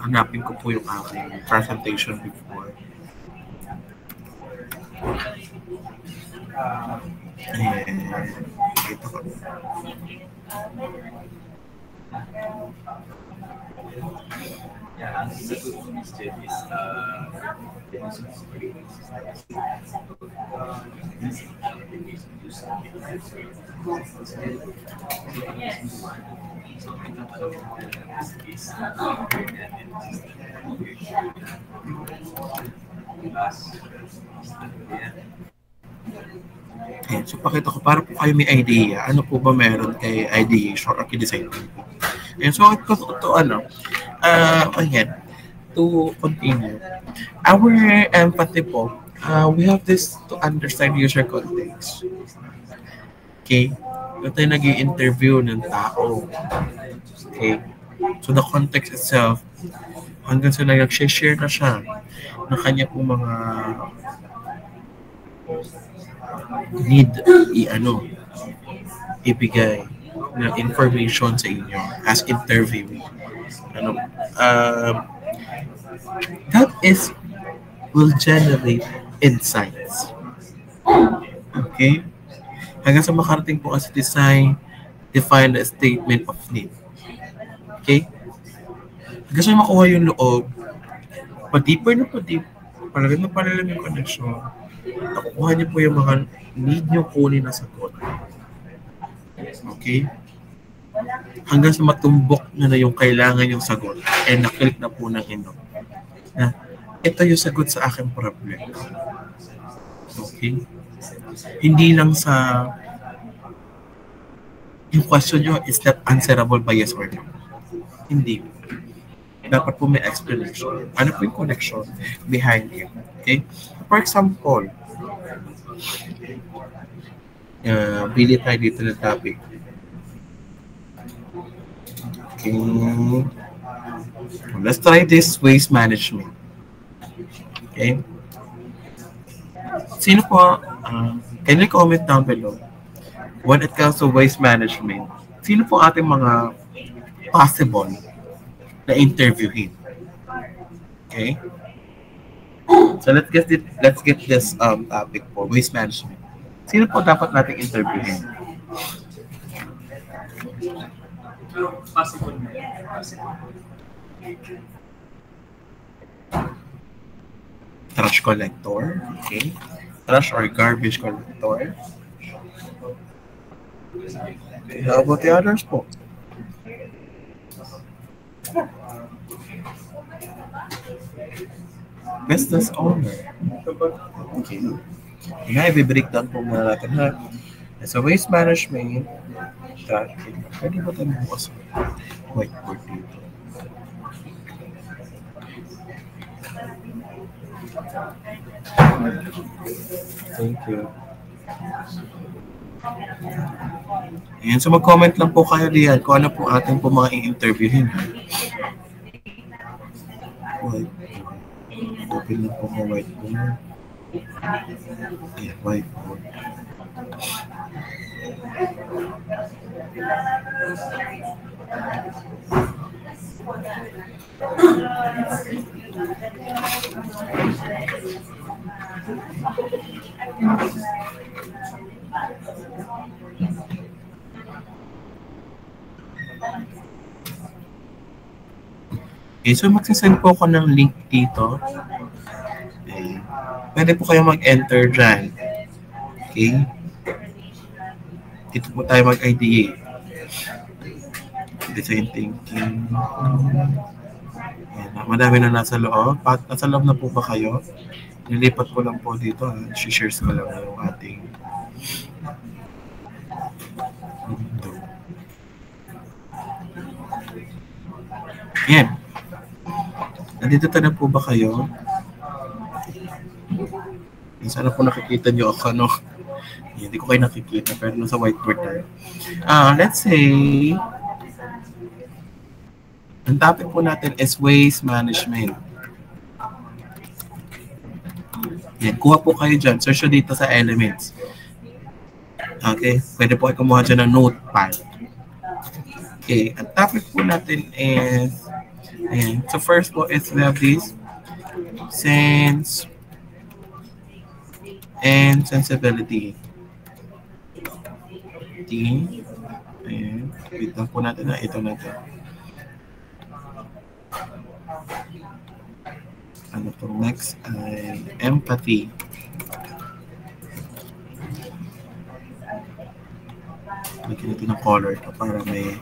Hanapin ko po yung aking presentation before. Ito ko. Yeah, ang sagot ko Miss Jen is Ayan, so pakita ko, para po kayo may idea, ano po ba meron kay ideation or kay design thinking. Ayan, so to again, to continue, our empathy po, we have this to understand user context. Okay? Ito tayo nag-i-interview ng tao. Okay? So the context itself, hanggang sa nag-share na siya ng kanya po mga need ibigay na information sa inyo as interviewee. That will generate insights. Okay? Hanggang sa makarating po as define a statement of need. Okay? Hanggang sa makuha yung loob, pa-deeper na pa-deep, palalim yung connection, nakukuha niyo po yung mga need niyo kunin na sagot. Okay? Hanggang sa matumbok na yung kailangan yung sagot and naklik na po ng ino. Na, ito yung sagot sa aking problem. Okay? Hindi lang sa yung question nyo is that answerable by yes or no. Hindi. Dapat po may explanation. Ano po yung connection behind it? Okay? For example, bili tayo dito ng topic. Okay. Let's try this waste management. Okay? Sino po, can you comment down below? When it comes to waste management, sino po ating mga possible na interviewin? Okay? So let's get this topic po, waste management. Sino po dapat nating interviewin? Possible. Trash collector, okay? Trash or garbage collector. Okay, how about the others po? Business owner. Okay. Nga, i-breakdown po muna natin ha. So, waste management. Pwede ba tayo bukas whiteboard dito? Thank you. Ayan, so mag-comment lang po kayo diyan kung ano po ating po mga i-interviewin. Open lang po mga whiteboard. Ayan, whiteboard. Okay, so magsasend po ako ng link dito. Okay. Pwede po kayo mag-enter dyan. Okay. Dito po tayo mag-IDA. Design thinking. Ayan, madami na nasa loob. Nasa loob na po ba kayo? Nilipat ko lang po dito. Shares ko lang yung ating window. Ayan. Nandito na po ba kayo? Sana po nakikita nyo ako, ano? Hindi ko kayo nakikita, pero nasa whiteboard tayo. Let's say, ang topic po natin is waste management. Yan, kuha po kayo dyan. Search dito sa elements. Okay, pwede po kayo kumuha dyan ng notepad. Okay, ang topic po natin is, ayan. So first po is we have this sense and sensibility. Ayan. Wait lang po natin na ito na ito. Itong next ay empathy. Lagyan natin ng color to para may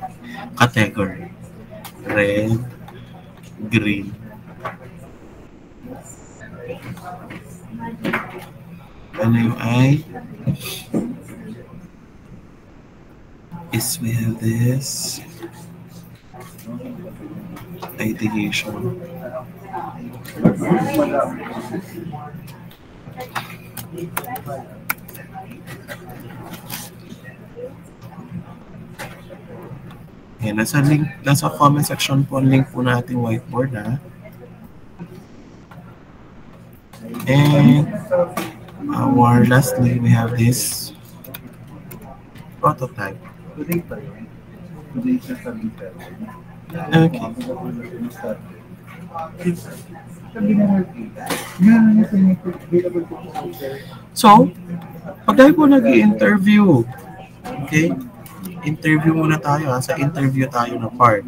category. Red, green. Ano yung I? Is we have this ideation. Yan, nasa comment section po ang link po natin whiteboard ha. And lastly, we have this prototype. Okay. So, pag tayo po nag-i-interview, okay? Interview muna tayo ha. Sa interview tayo na part.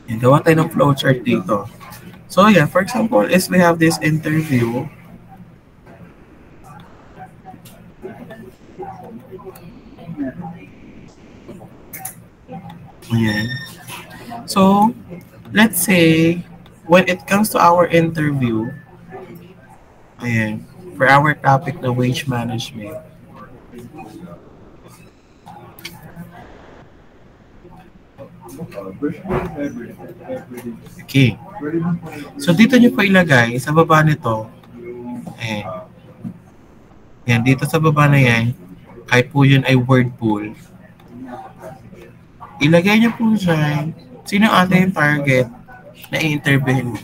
And gawa tayo ng flowchart dito. So, yeah, for example, is we have this interview. Ayan. So, let's say, when it comes to our interview, ayan, for our topic na wage management, okay. So, dito nyo po ilagay, sa baba nito, ayan. Yan, dito sa baba na yan, kahit po yun ay word pool, ilagay nyo po dyan, sino ang ating target na i-interviewin mo.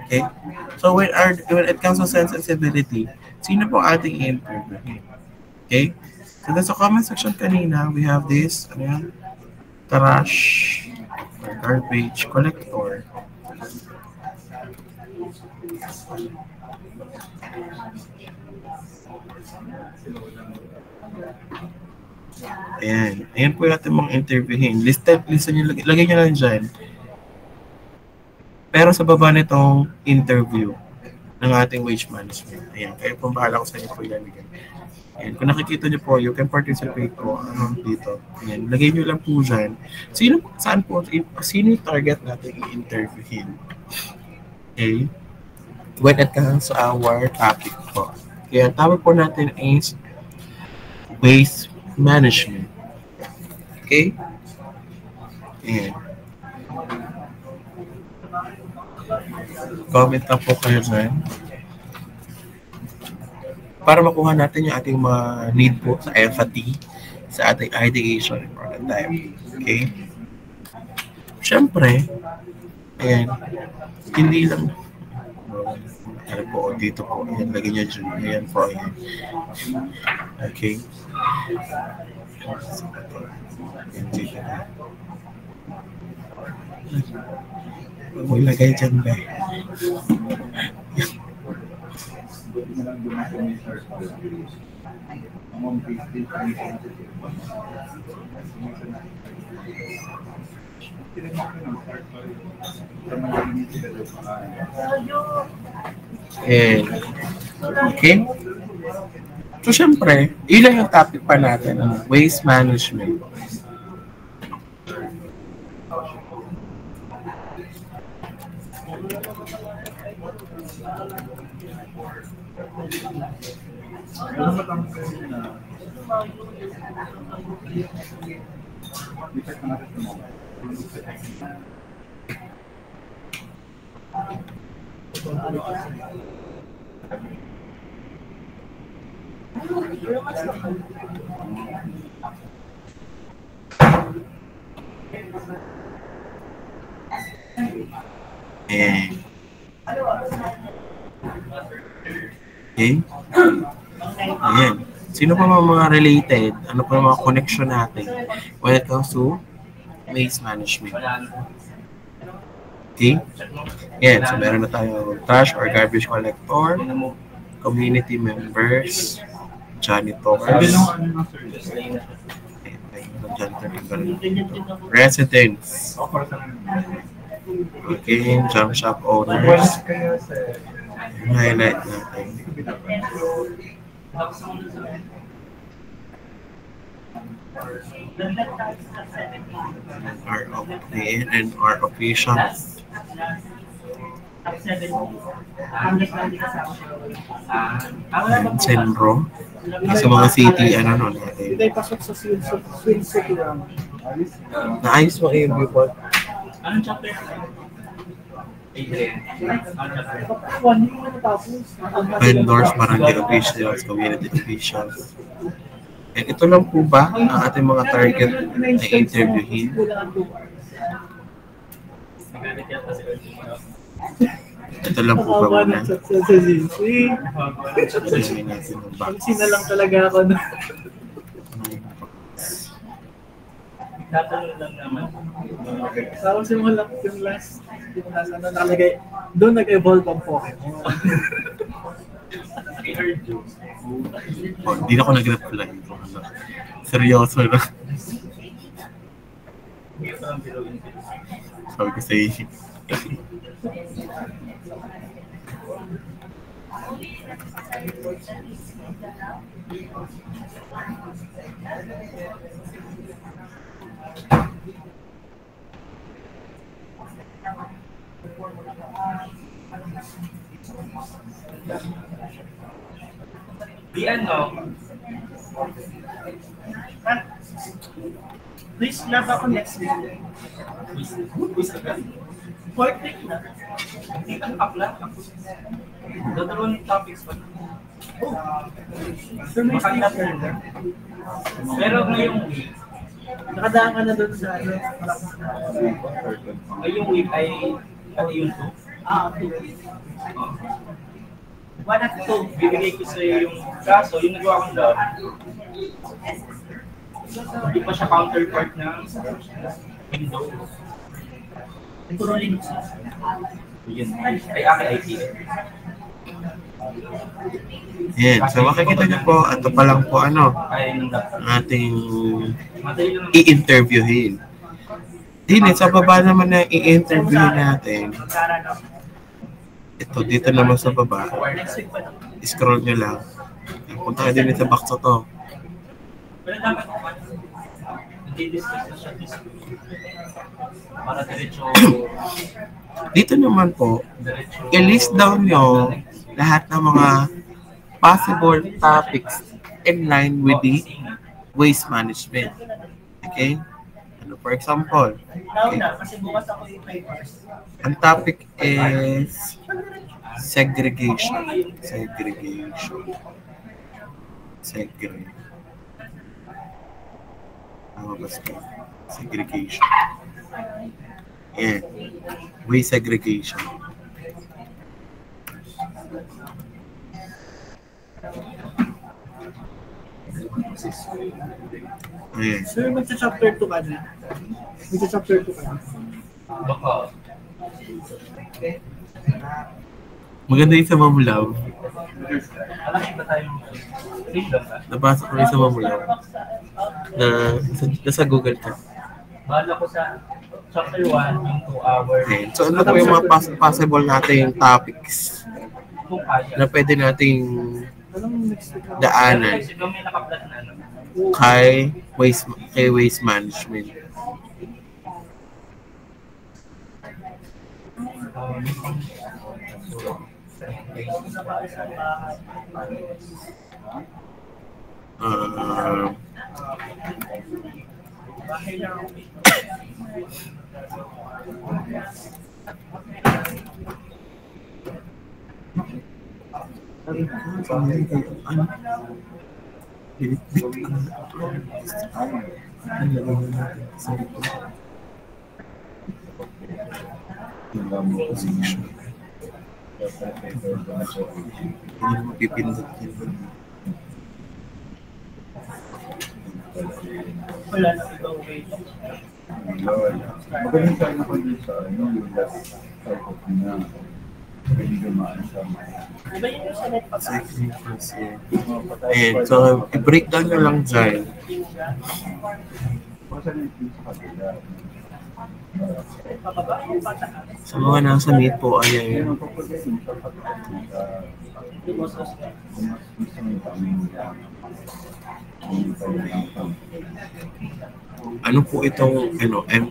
Okay? So, when it comes to sensibility, sino po ating i-interviewin? Okay? So, sa comment section kanina, we have this, ano yan? Trash or garbage collector. Ayan. Ayan po natin mga interviewin. Listen nyo, lagay nyo lang dyan. Pero sa baba nitong interview ng ating wage management. Ayan. Kayo po bahala kung saan nyo po ilalagay. Ayan. Kung nakikita nyo po, you can participate po dito. Ayan. Lagay nyo lang po dyan. Sino yung target natin i-interviewin? Okay. When it comes to our topic po. Kaya tawag po natin is waste management. Okay? Ayan. Comment lang po kayo dyan. Para makuha natin yung ating mga need po sa empathy, sa ating ideation and prototype. Okay? Siyempre, ayan, hindi lang ano po, dito po. Ayan, lagyan nyo dyan. Ayan po, ayan. Okay. Ayan, dito na. Huwag mo ilagay dyan ba? Okay. So, syempre, ilan yung topic pa natin, waste management. Okay. Ayan. Sino pa mga related? Ano pa mga connection natin when it comes to waste management? Okay. Ayan. So, meron na tayo trash or garbage collector, community members, janitors, residents. Okay, junk shop owners. Highlight natin. Our opening and our officials. And Senro. Sa mga city, ano no natin. Hindi pasok sa swimsuit lang. Naayos mo yung viewport. Anong chapter? Adrian. Anong chapter? One year na natapos. Vendors, barangay officials, community officials. And ito lang po ba ang ating mga target na interviewin? Nagalit yata si Ernie. Ito lang po ba muna? Sa Zinzi. Sabihin natin ng box. Sina lang talaga ako na. Tatanong lang naman. Tapos yung last, yung last ano nakalagay, doon nag-evolve ang Pokemon. I heard you. Oh, hindi na ako nag-reply. Seryoso na. Ito ang bilawin ko. Sabi ko sa iyo. Di ano? Please, love ako next week. Quiz agad. Fourth week na. Hindi ka nakapla. Dadalawang topics pa. So, next week na. Pero ngayong week, Nakadaan ka na doon sa ano. ngayong week ay ano yun to? Two. Oh. One at two, bibigay ko sa iyo yung kaso, yung nagawa kong lab. Hindi pa siya counterpart ng Windows. Puro Linux. Yun. Ay, akin IT. Yan. So makikita niyo po, ito pa lang po ano, Ay, nung laptop. ang ating Madali lang. i-interviewin. Dine, sa baba naman na i-interview natin. Ito, dito naman sa baba. Next week pa na. Scroll nyo lang. Punta ka din sa box na to. Pero dapat hindi discuss na siya this week. Para diretso, Dito naman po, i-list down nyo lahat ng mga possible topics in line with the waste management. Okay? Ano, for example, Nauna, kasi bukas ako yung papers. ang topic is segregation. Tama ba siya? Segregation. Yeah. Waste segregation. Ayan. Sir, magsa-chapter 2 ka na. Magsa-chapter 2 ka na. baka, Maganda yung sa Mamulaw. malaki ba tayong read lang ka? Nabasa ko rin sa Mamulaw. Nasa Google ka. Bahala ko sa chapter 1, yung 2 hours. Ayan. So ano po yung mga possible nating topics Kung kaya. na pwede nating Anong next week na? daanan Kasi may nakaplat na ano. kay waste management. Bahay lang ako. Ano? Hindi mo pipindot yun. Wala na ikaw, wait. Magaling sana ko dun sa yung last cycle na pwede dumaan sa mga Diba yun yung sa net pa? Ayan, so i-breakdown nyo lang dyan. Basta na yung sa kabila. Sa mga nasa meet po, ayan. Ano po itong NSM,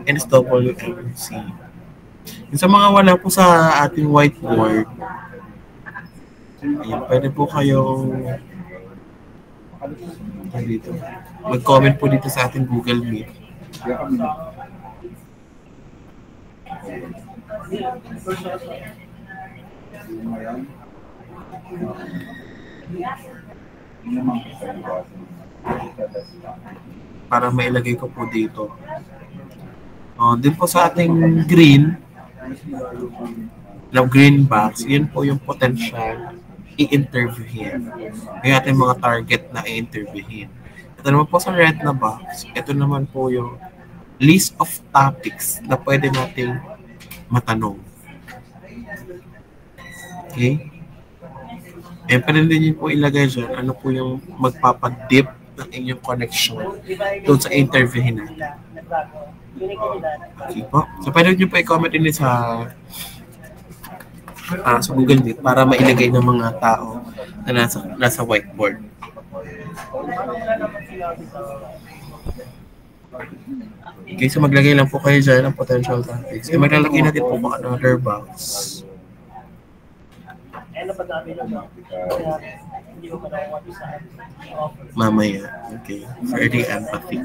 NSWMC. Yung sa mga wala po sa ating whiteboard, ayan, pwede po kayong dito. Mag-comment po dito sa ating Google Meet. Para mailagay ko po dito. Din po sa ating green box, yun po yung potential i-interviewin. Yung ating mga target na i-interviewin. Ito naman po sa red na box, ito naman po yung list of topics na pwede nating matanong. Okay? And pwede din yun po ilagay dyan, ano po yung magpapadip ng inyong connection doon sa interviewin natin. Okay po. So pwede nyo po i-comment din sa Google Meet para mailagay ng mga tao na nasa whiteboard. Okay, so maglagay lang po kayo dyan ng potential topics. So maglalagay natin po another box. Mamaya. Okay. For the empathy.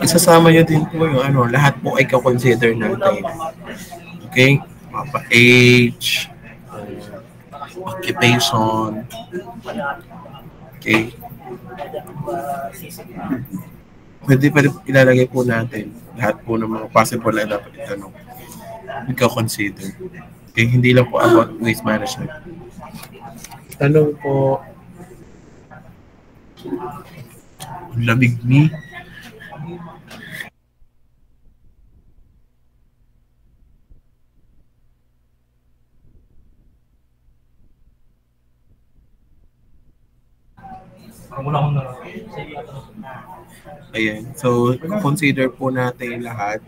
Isasama nyo din po yung lahat po ay consider natin. Okay? Age, occupation, okay? Pwede ilalagay po natin lahat po ng mga possible na dapat itanong. Ikaw-consider. Okay? Hindi lang po about waste management. Tanong po, lamig ni? Ayan. So, consider po natin lahat.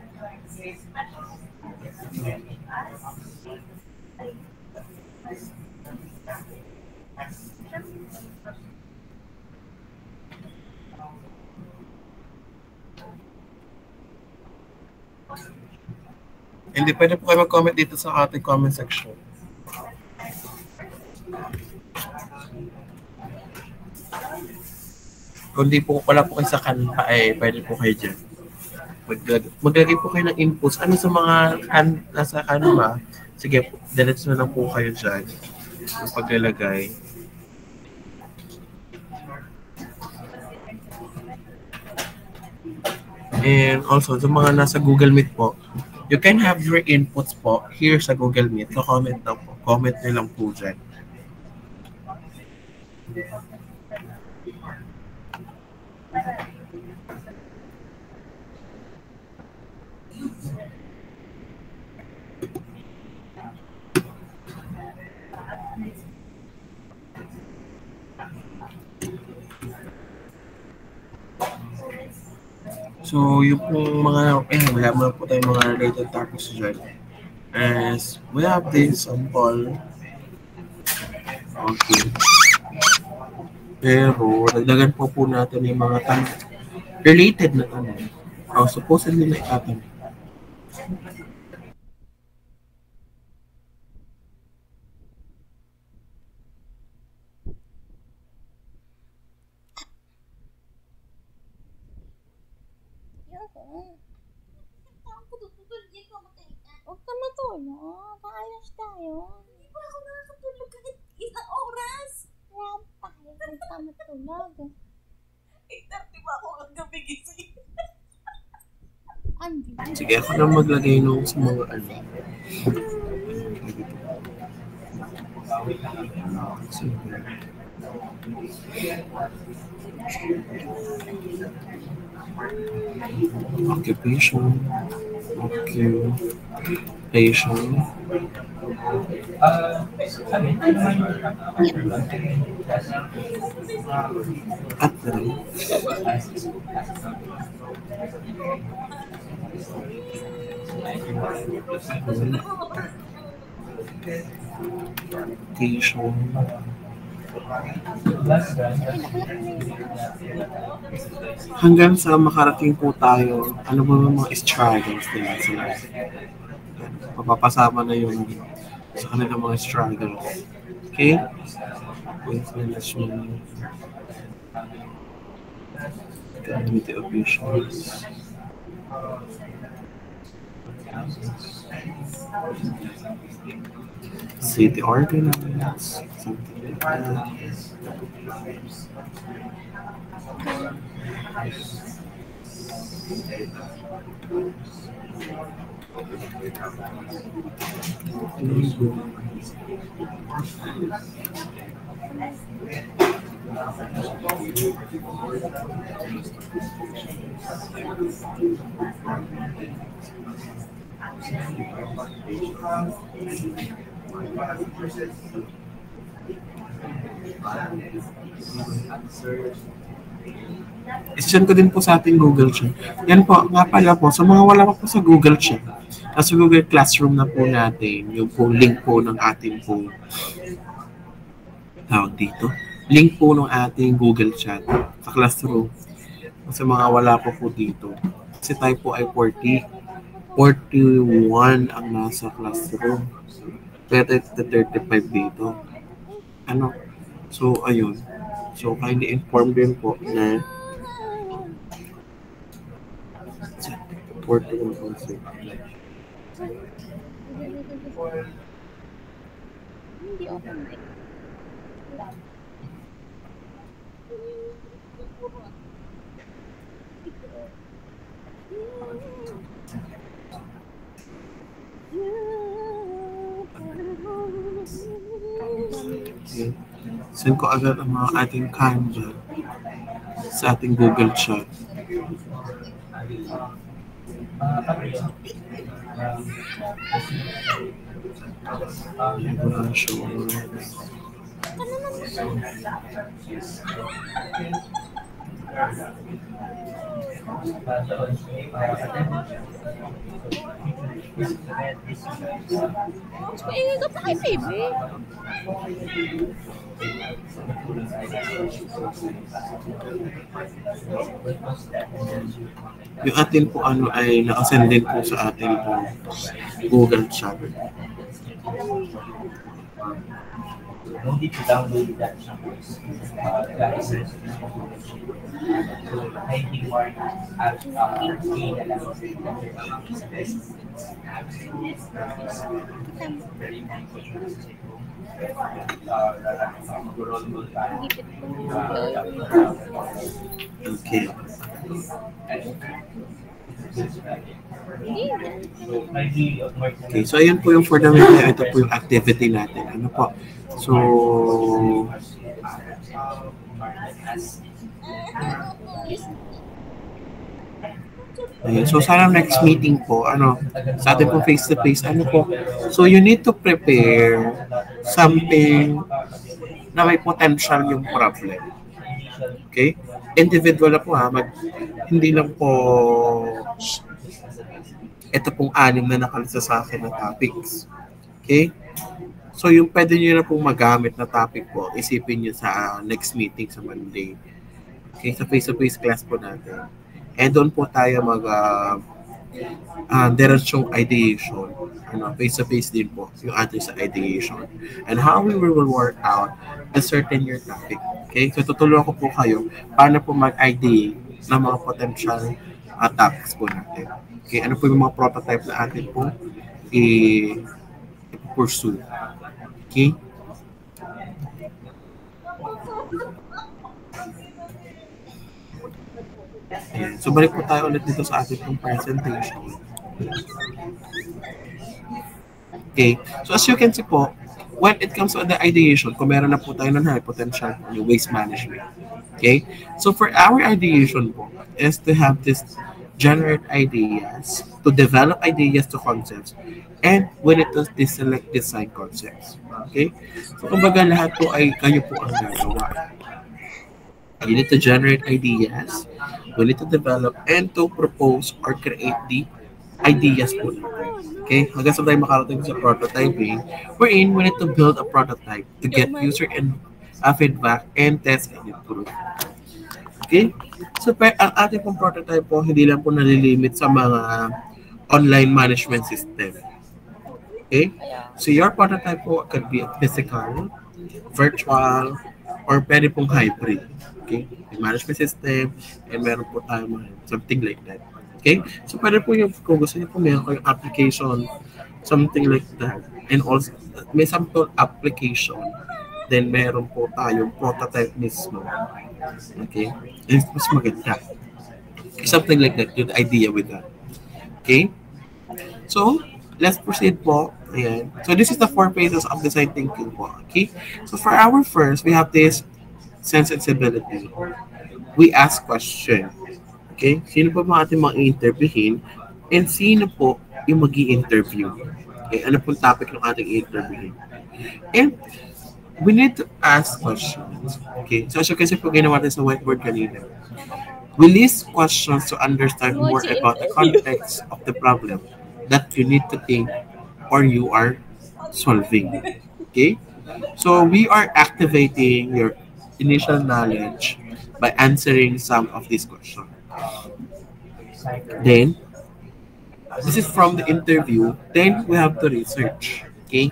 Hindi, pwede po kayo mag-comment dito sa ating comment section. Kung di po wala po kayo sa kanpa, pwede po kayo dyan. Maglagay po kayo ng inputs. Ano sa mga nasa kanpa? Sige, diretso na lang po kayo dyan. Yung paglalagay. And also, sa mga nasa Google Meet po, you can have your inputs po here sa Google Meet. So, comment na po. Comment nyo lang po dyan. So, yung pong mga, wala mo po tayong mga related topics dyan. As we have this sample. Okay. Pero, dagdagan po natin yung mga tanong. Related na tanong. Supposedly na itatanong. Huwag ka matulog. Kaayos tayo. Hindi pa ako nakakatulog kahit isang oras. Huwag tayo. Huwag ka matulog. 8:30 pa ako hanggang bigising. Andi. Sige, ako na maglagay nung sa mga ano. Occupation. At education. Hanggang sa makarating po tayo, ano ba yung mga struggles nila sila? Mapapasama na yung sa kanilang mga struggles. Okay? Waste management. Community of issues. City ordinance, something like that. I-send ko din po sa ating Google Chat. Yan po, nga pala po, sa mga wala pa po sa Google Chat, sa Google Classroom na po natin, yung po link po ng ating po, tawag dito, link po ng ating Google Chat sa Classroom. Sa mga wala po dito. Kasi tayo po ay 41 ang nasa Classroom. Pero 35 dito. Ano? So, ayun. So, kindly inform din po na 41 also. Hindi open mic. Okay. Send ko agad ang mga ating Canva sa ating Google Chat. Mas maingay ka pa kay baby. Yung atin po ano ay naka-send din po sa atin po Google Chat. No need to download that numbers. Guys, I think more at na lang. Okay. Okay, so ayan po yung for the media, ito po yung activity natin. Ano po? So, Ayun. So, sana next meeting po, sa atin po face-to-face, po. So, you need to prepare something na may potential yung problem. Okay? Individual na po ha, hindi lang po ito pong 6 na nakalista sa akin na topics. Okay? So, yung pwede nyo na pong magamit na topic po, isipin nyo sa next meeting sa Monday. Okay? Sa face-to-face class po natin. And doon po tayo diretsyong ideation. Face-to-face din po yung ating sa ideation. And how we will work out the certain your topic. Okay? So, tutulungan ko po kayo paano po mag-idea ng mga potential topics po natin. Okay? Ano po yung mga prototype na atin po i-pursue. Okay? Ayan. So, balik po tayo ulit dito sa ating pong presentation. Okay. So, as you can see po, when it comes to the ideation, kung meron na po tayo ng high potential, yung waste management. Okay? So, for our ideation po, is to have this generate ideas, to develop ideas to concepts, and when it does select design concepts. Okay? So, kumbaga lahat po ay kayo po ang gagawa. You need to generate ideas, we need to develop and to propose or create the ideas po natin. Okay? Hanggang sa tayo makarating sa prototyping, wherein we need to build a prototype to get user and feedback and test and improve. Okay? So, ang ating pong prototype po, hindi lang po nalilimit sa mga online management system. Okay? So, your prototype po could be a physical, virtual, or pwede pong hybrid. Okay? May management system, and meron po tayo something like that. Okay? So, pwede po yung, kung gusto niyo po, meron kayong application, something like that. And also, may sample application, then meron po tayong prototype mismo. Okay? And mas maganda. Something like that, yung idea with that. Okay? So, let's proceed po. Ayan. So, this is the 4 phases of design thinking po. Okay? So, for our first, we have this sensibility. We ask question. Okay? Sino po mga ating mga interviewin? And sino po yung mag-i-interview? Okay? Ano pong topic ng ating interviewin? And we need to ask questions. Okay? So, as you can see po, ginawa natin sa whiteboard kanina. We list questions to understand more about the context of the problem that you need to think or you are solving. Okay? So, we are activating your initial knowledge by answering some of these questions. Then, this is from the interview. Then, we have to research. Okay?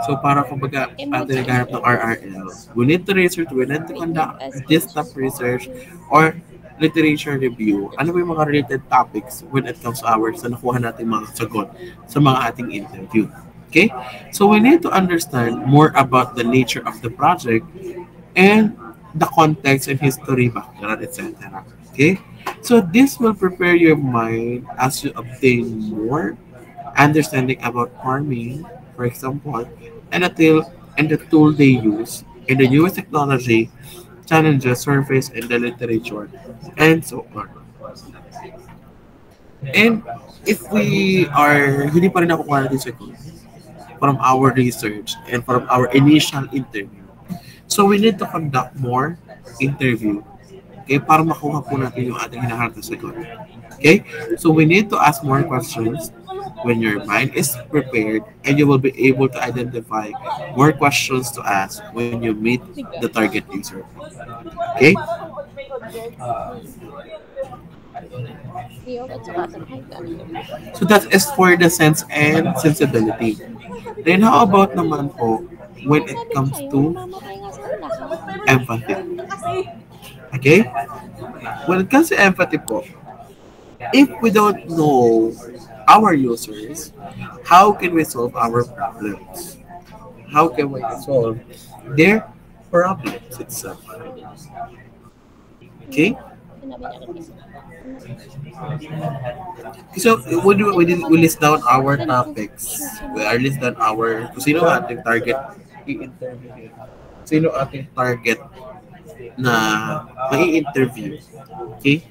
So, para kumbaga, ating naghanap ng RRL, we need to research, we need to conduct desktop research or literature review. Ano ba yung mga related topics when it comes to ours na nakuha natin mga sagot sa mga ating interview. Okay? So, we need to understand more about the nature of the project and the context and history, background, etc. Okay? So, this will prepare your mind as you obtain more understanding about farming, for example, and the tool they use, and the newest technology, challenges, surface, and the literature, and so on. And if we are, hindi pa rin nakukuha natin sagot from our research and from our initial interview, so we need to conduct more interview, okay, para makuha po natin yung ating hinahanap na sagot. Okay? So we need to ask more questions when your mind is prepared, and you will be able to identify more questions to ask when you meet the target user. Okay? So that is for the sense and sensibility. Then how about naman po when it comes to empathy? Okay? When it comes to empathy po, if we don't know our users, how can we solve our problems? How can we solve their problems itself? Okay? So, we list down our topics. We are list down our, kung sino ating target i-interview. Sino ating target na mai-interview. Okay?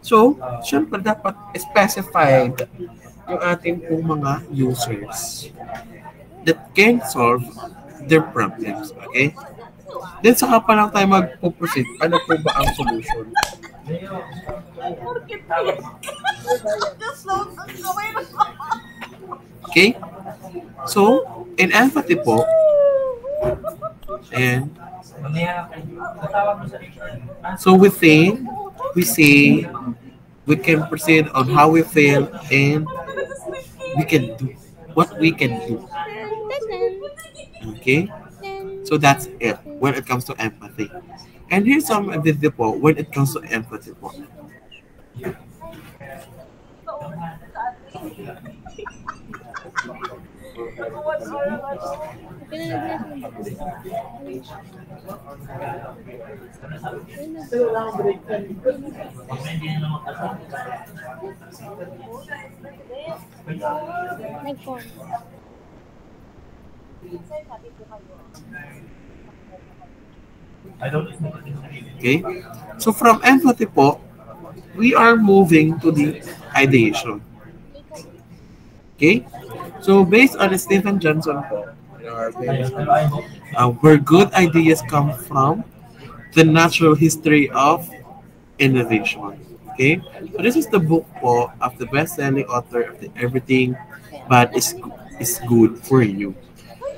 So, syempre dapat specified yung ating pong mga users that can solve their problems. Okay? Then saka pa lang tayo magpo-proceed. Ano po ba ang solution? Okay? So, in empathy po, and so we say, we can proceed on how we feel and we can do what we can do. Okay? So that's it when it comes to empathy. And here's some video po when it comes to empathy po. Nag-phone. Okay? So from empathy po, we are moving to the ideation. Okay? So based on Stephen Johnson po, where good ideas come from, the natural history of innovation. Okay? So this is the book po of the best-selling author of the Everything Bad is Good for You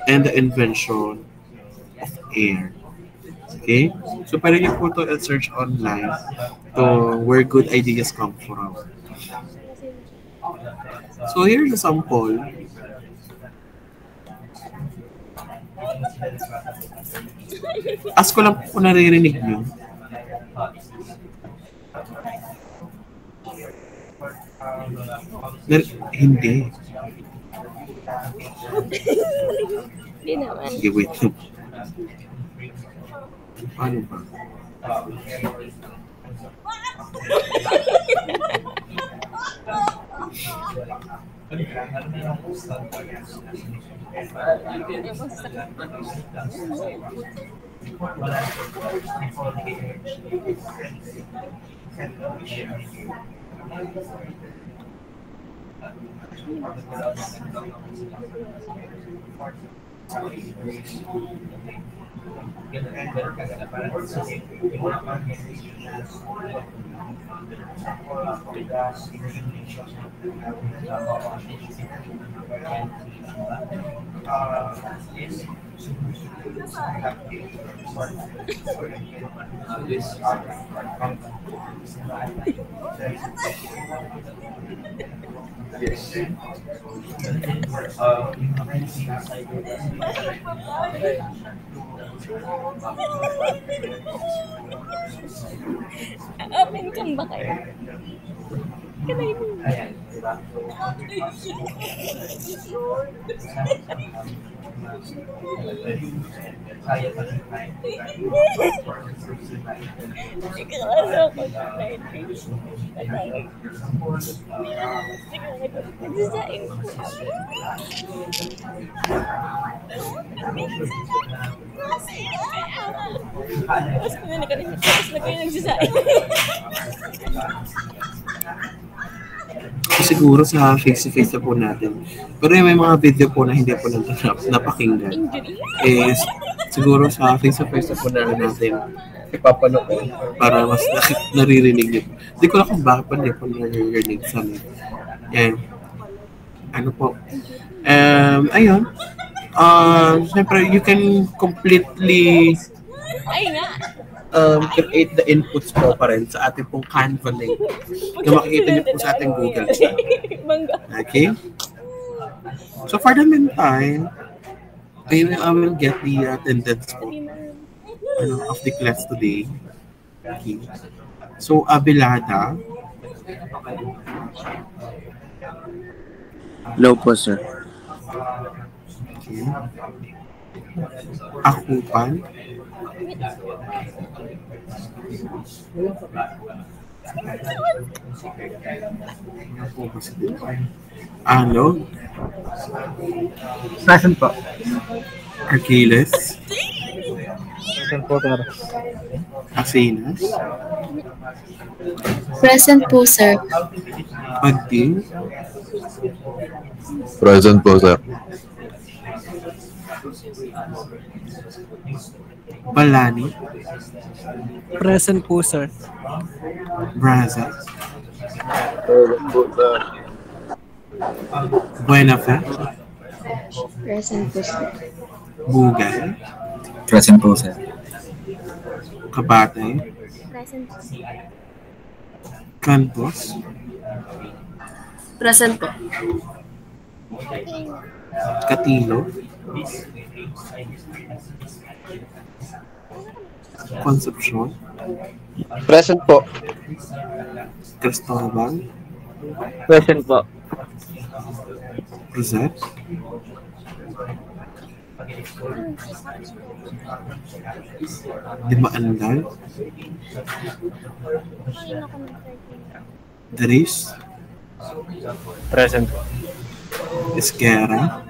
and the Invention of Air. Okay? So pwede niyo po ito search online to where good ideas come from. So here's a sample. As ko lang po naririnig niyo. Hindi. Hindi naman. Sige, wait. Paano ba? Open cam ba kayo? Kanayin mo. Ikakala ko na nagsasain ko. Tapos ko na nagsasain. Tapos na kayo nagsasain. Siguro sa face-to-face na po natin. Pero may mga video po na hindi po napakinggan. Eh, siguro sa face-to-face na po natin ipapanood para mas naririnig nyo. Hindi ko lang kung bakit pa hindi po naririnig sa amin. Yan. Ano po. Ayun. Siyempre, you can completely create the inputs po pa rin sa ating pong Canva link na makikita niyo po sa ating Google Chat. Okay? So for the meantime, I will get the attendance po of the class today. Okay. So Abilada. Hello po, sir. Okay. Akupan. Ano? Present po. Achilles. Present po, sir. Asinas. Present po, sir. Pagting. Present po, sir. Balani. Present po, sir. Braza. Present po, sir. Buenafe. Present po, sir. Bugay. Present po, sir. Kabatay. Present po. Campos. Present po. Katilo. Concepcion. Present po. Cristobal. Present po. Rosette. Dimaandal. Dris. Present po. Esquera.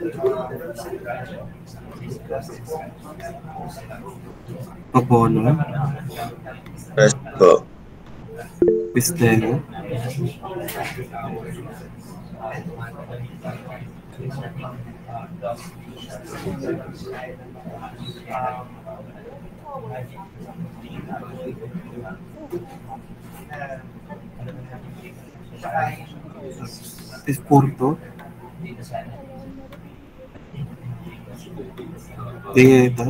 Pabono. Present po. Pistero. Esporto. Dieta.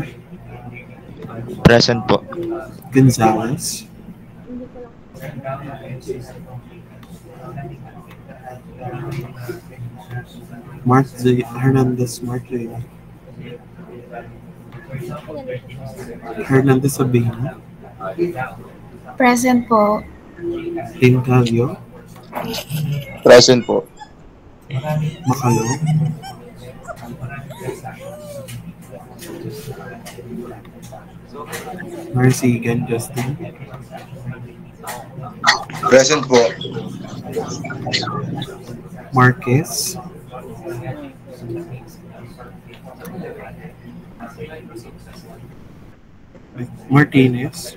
Present po. Gonzales. Mark Z. Hernandez Marque. Hernandez Sabina. Present po. Tincavio. Present po. Macalo. Marsigan Justin. Present po. Marquez. Martinez.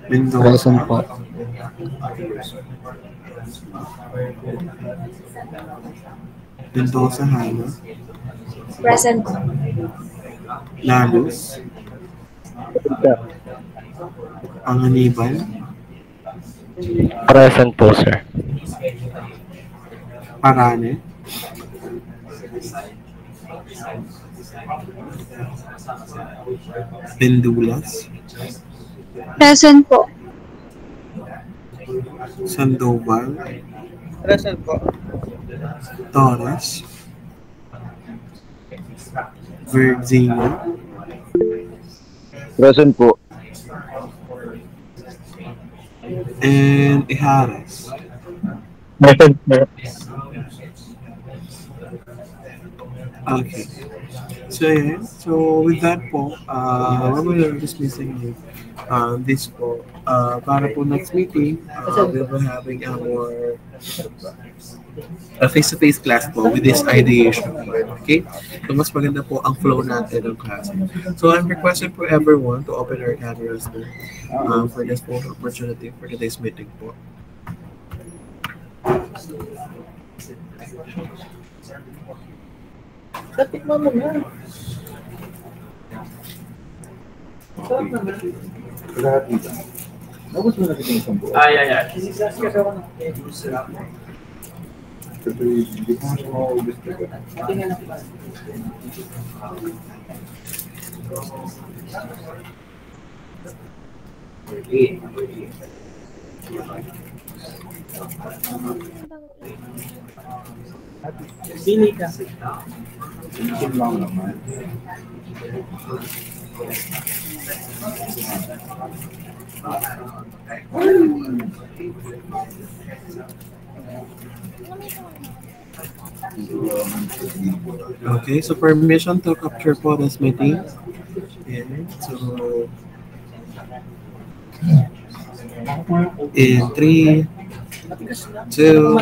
Mendoza. Present po. Mendoza Hana. Present po. Lalus. Panganiban. Present po, sir. Parane. Pendulas. Present po. Sandoval. Present po. Torres. Virginia. Present po. And Ihares. Present po. Okay. So yeah, so with that po, we're going to dismissing this po. Para po next meeting, we'll be having our face-to-face class po with this ideation. Okay? So mas maganda po ang flow natin ng class. So I'm requesting for everyone to open our cameras po for this po opportunity for today's meeting po. Natikman mo na. Sarap naman. Lahat dito. Tapos mo na kita isang buo. Yeah. Sisas kasi ako ng Kasi hindi ko na maubos ka. tingnan na kita. Pili ka. Ito lang naman. Okay, so permission to capture po this meeting. Yeah, so in 3, 2,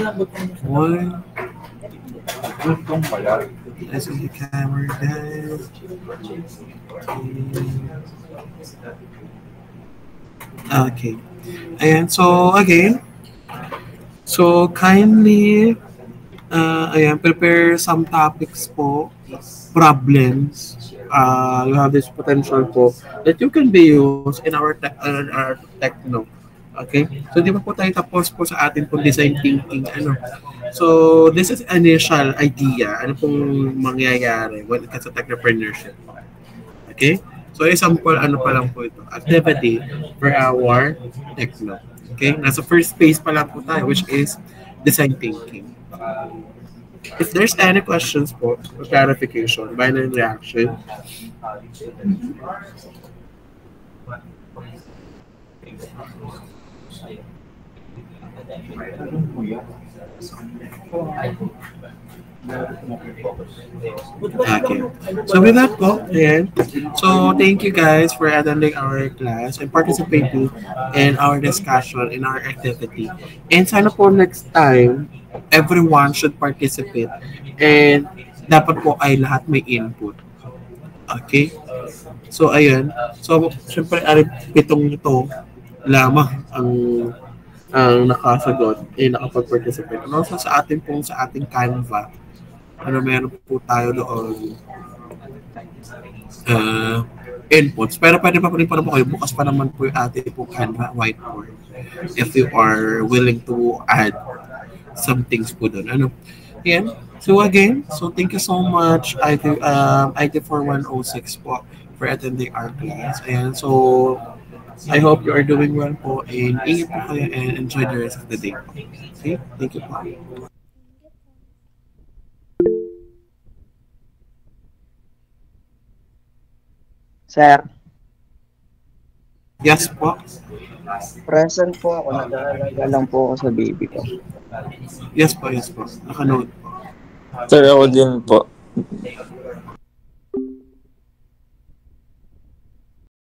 1. Gustong pala. I see the camera guys. Okay. Ayan, so again, so kindly ayan, prepare some topics po, problems. You have this potential po that you can be used in our techno. Okay? So, di ba po tayo tapos po sa atin pong design thinking, ano? So, this is initial idea. Ano pong mangyayari when it comes to technopreneurship. Okay? So, example, ano pa lang po ito? Activity for our techno. Okay? Nasa first phase pa lang po tayo, which is design thinking. If there's any questions po, or clarification, binary reaction, okay. So with that po, ayan. So thank you guys for attending our class and participating in our discussion, in our activity. And sana po next time, everyone should participate. And dapat po ay lahat may input. Okay? So ayun. So syempre, pitong ito lamang ang nakasagot, nakapag-participate. And also sa ating Canva, meron po tayo doon inputs. Pero pwede pa rin po kayo. Bukas pa naman po yung ating po Canva whiteboard if you are willing to add some things po doon. Yan. So again, so thank you so much IT4106 po for attending our class. And so I hope you are doing well po and ingat po kayo and enjoy the rest of the day. Okay? Thank you po. Sir, Yes po. present po ako. Nag-aalaga lang po ako sa baby ko. Yes po. Nakanood po. Sir, ako din po.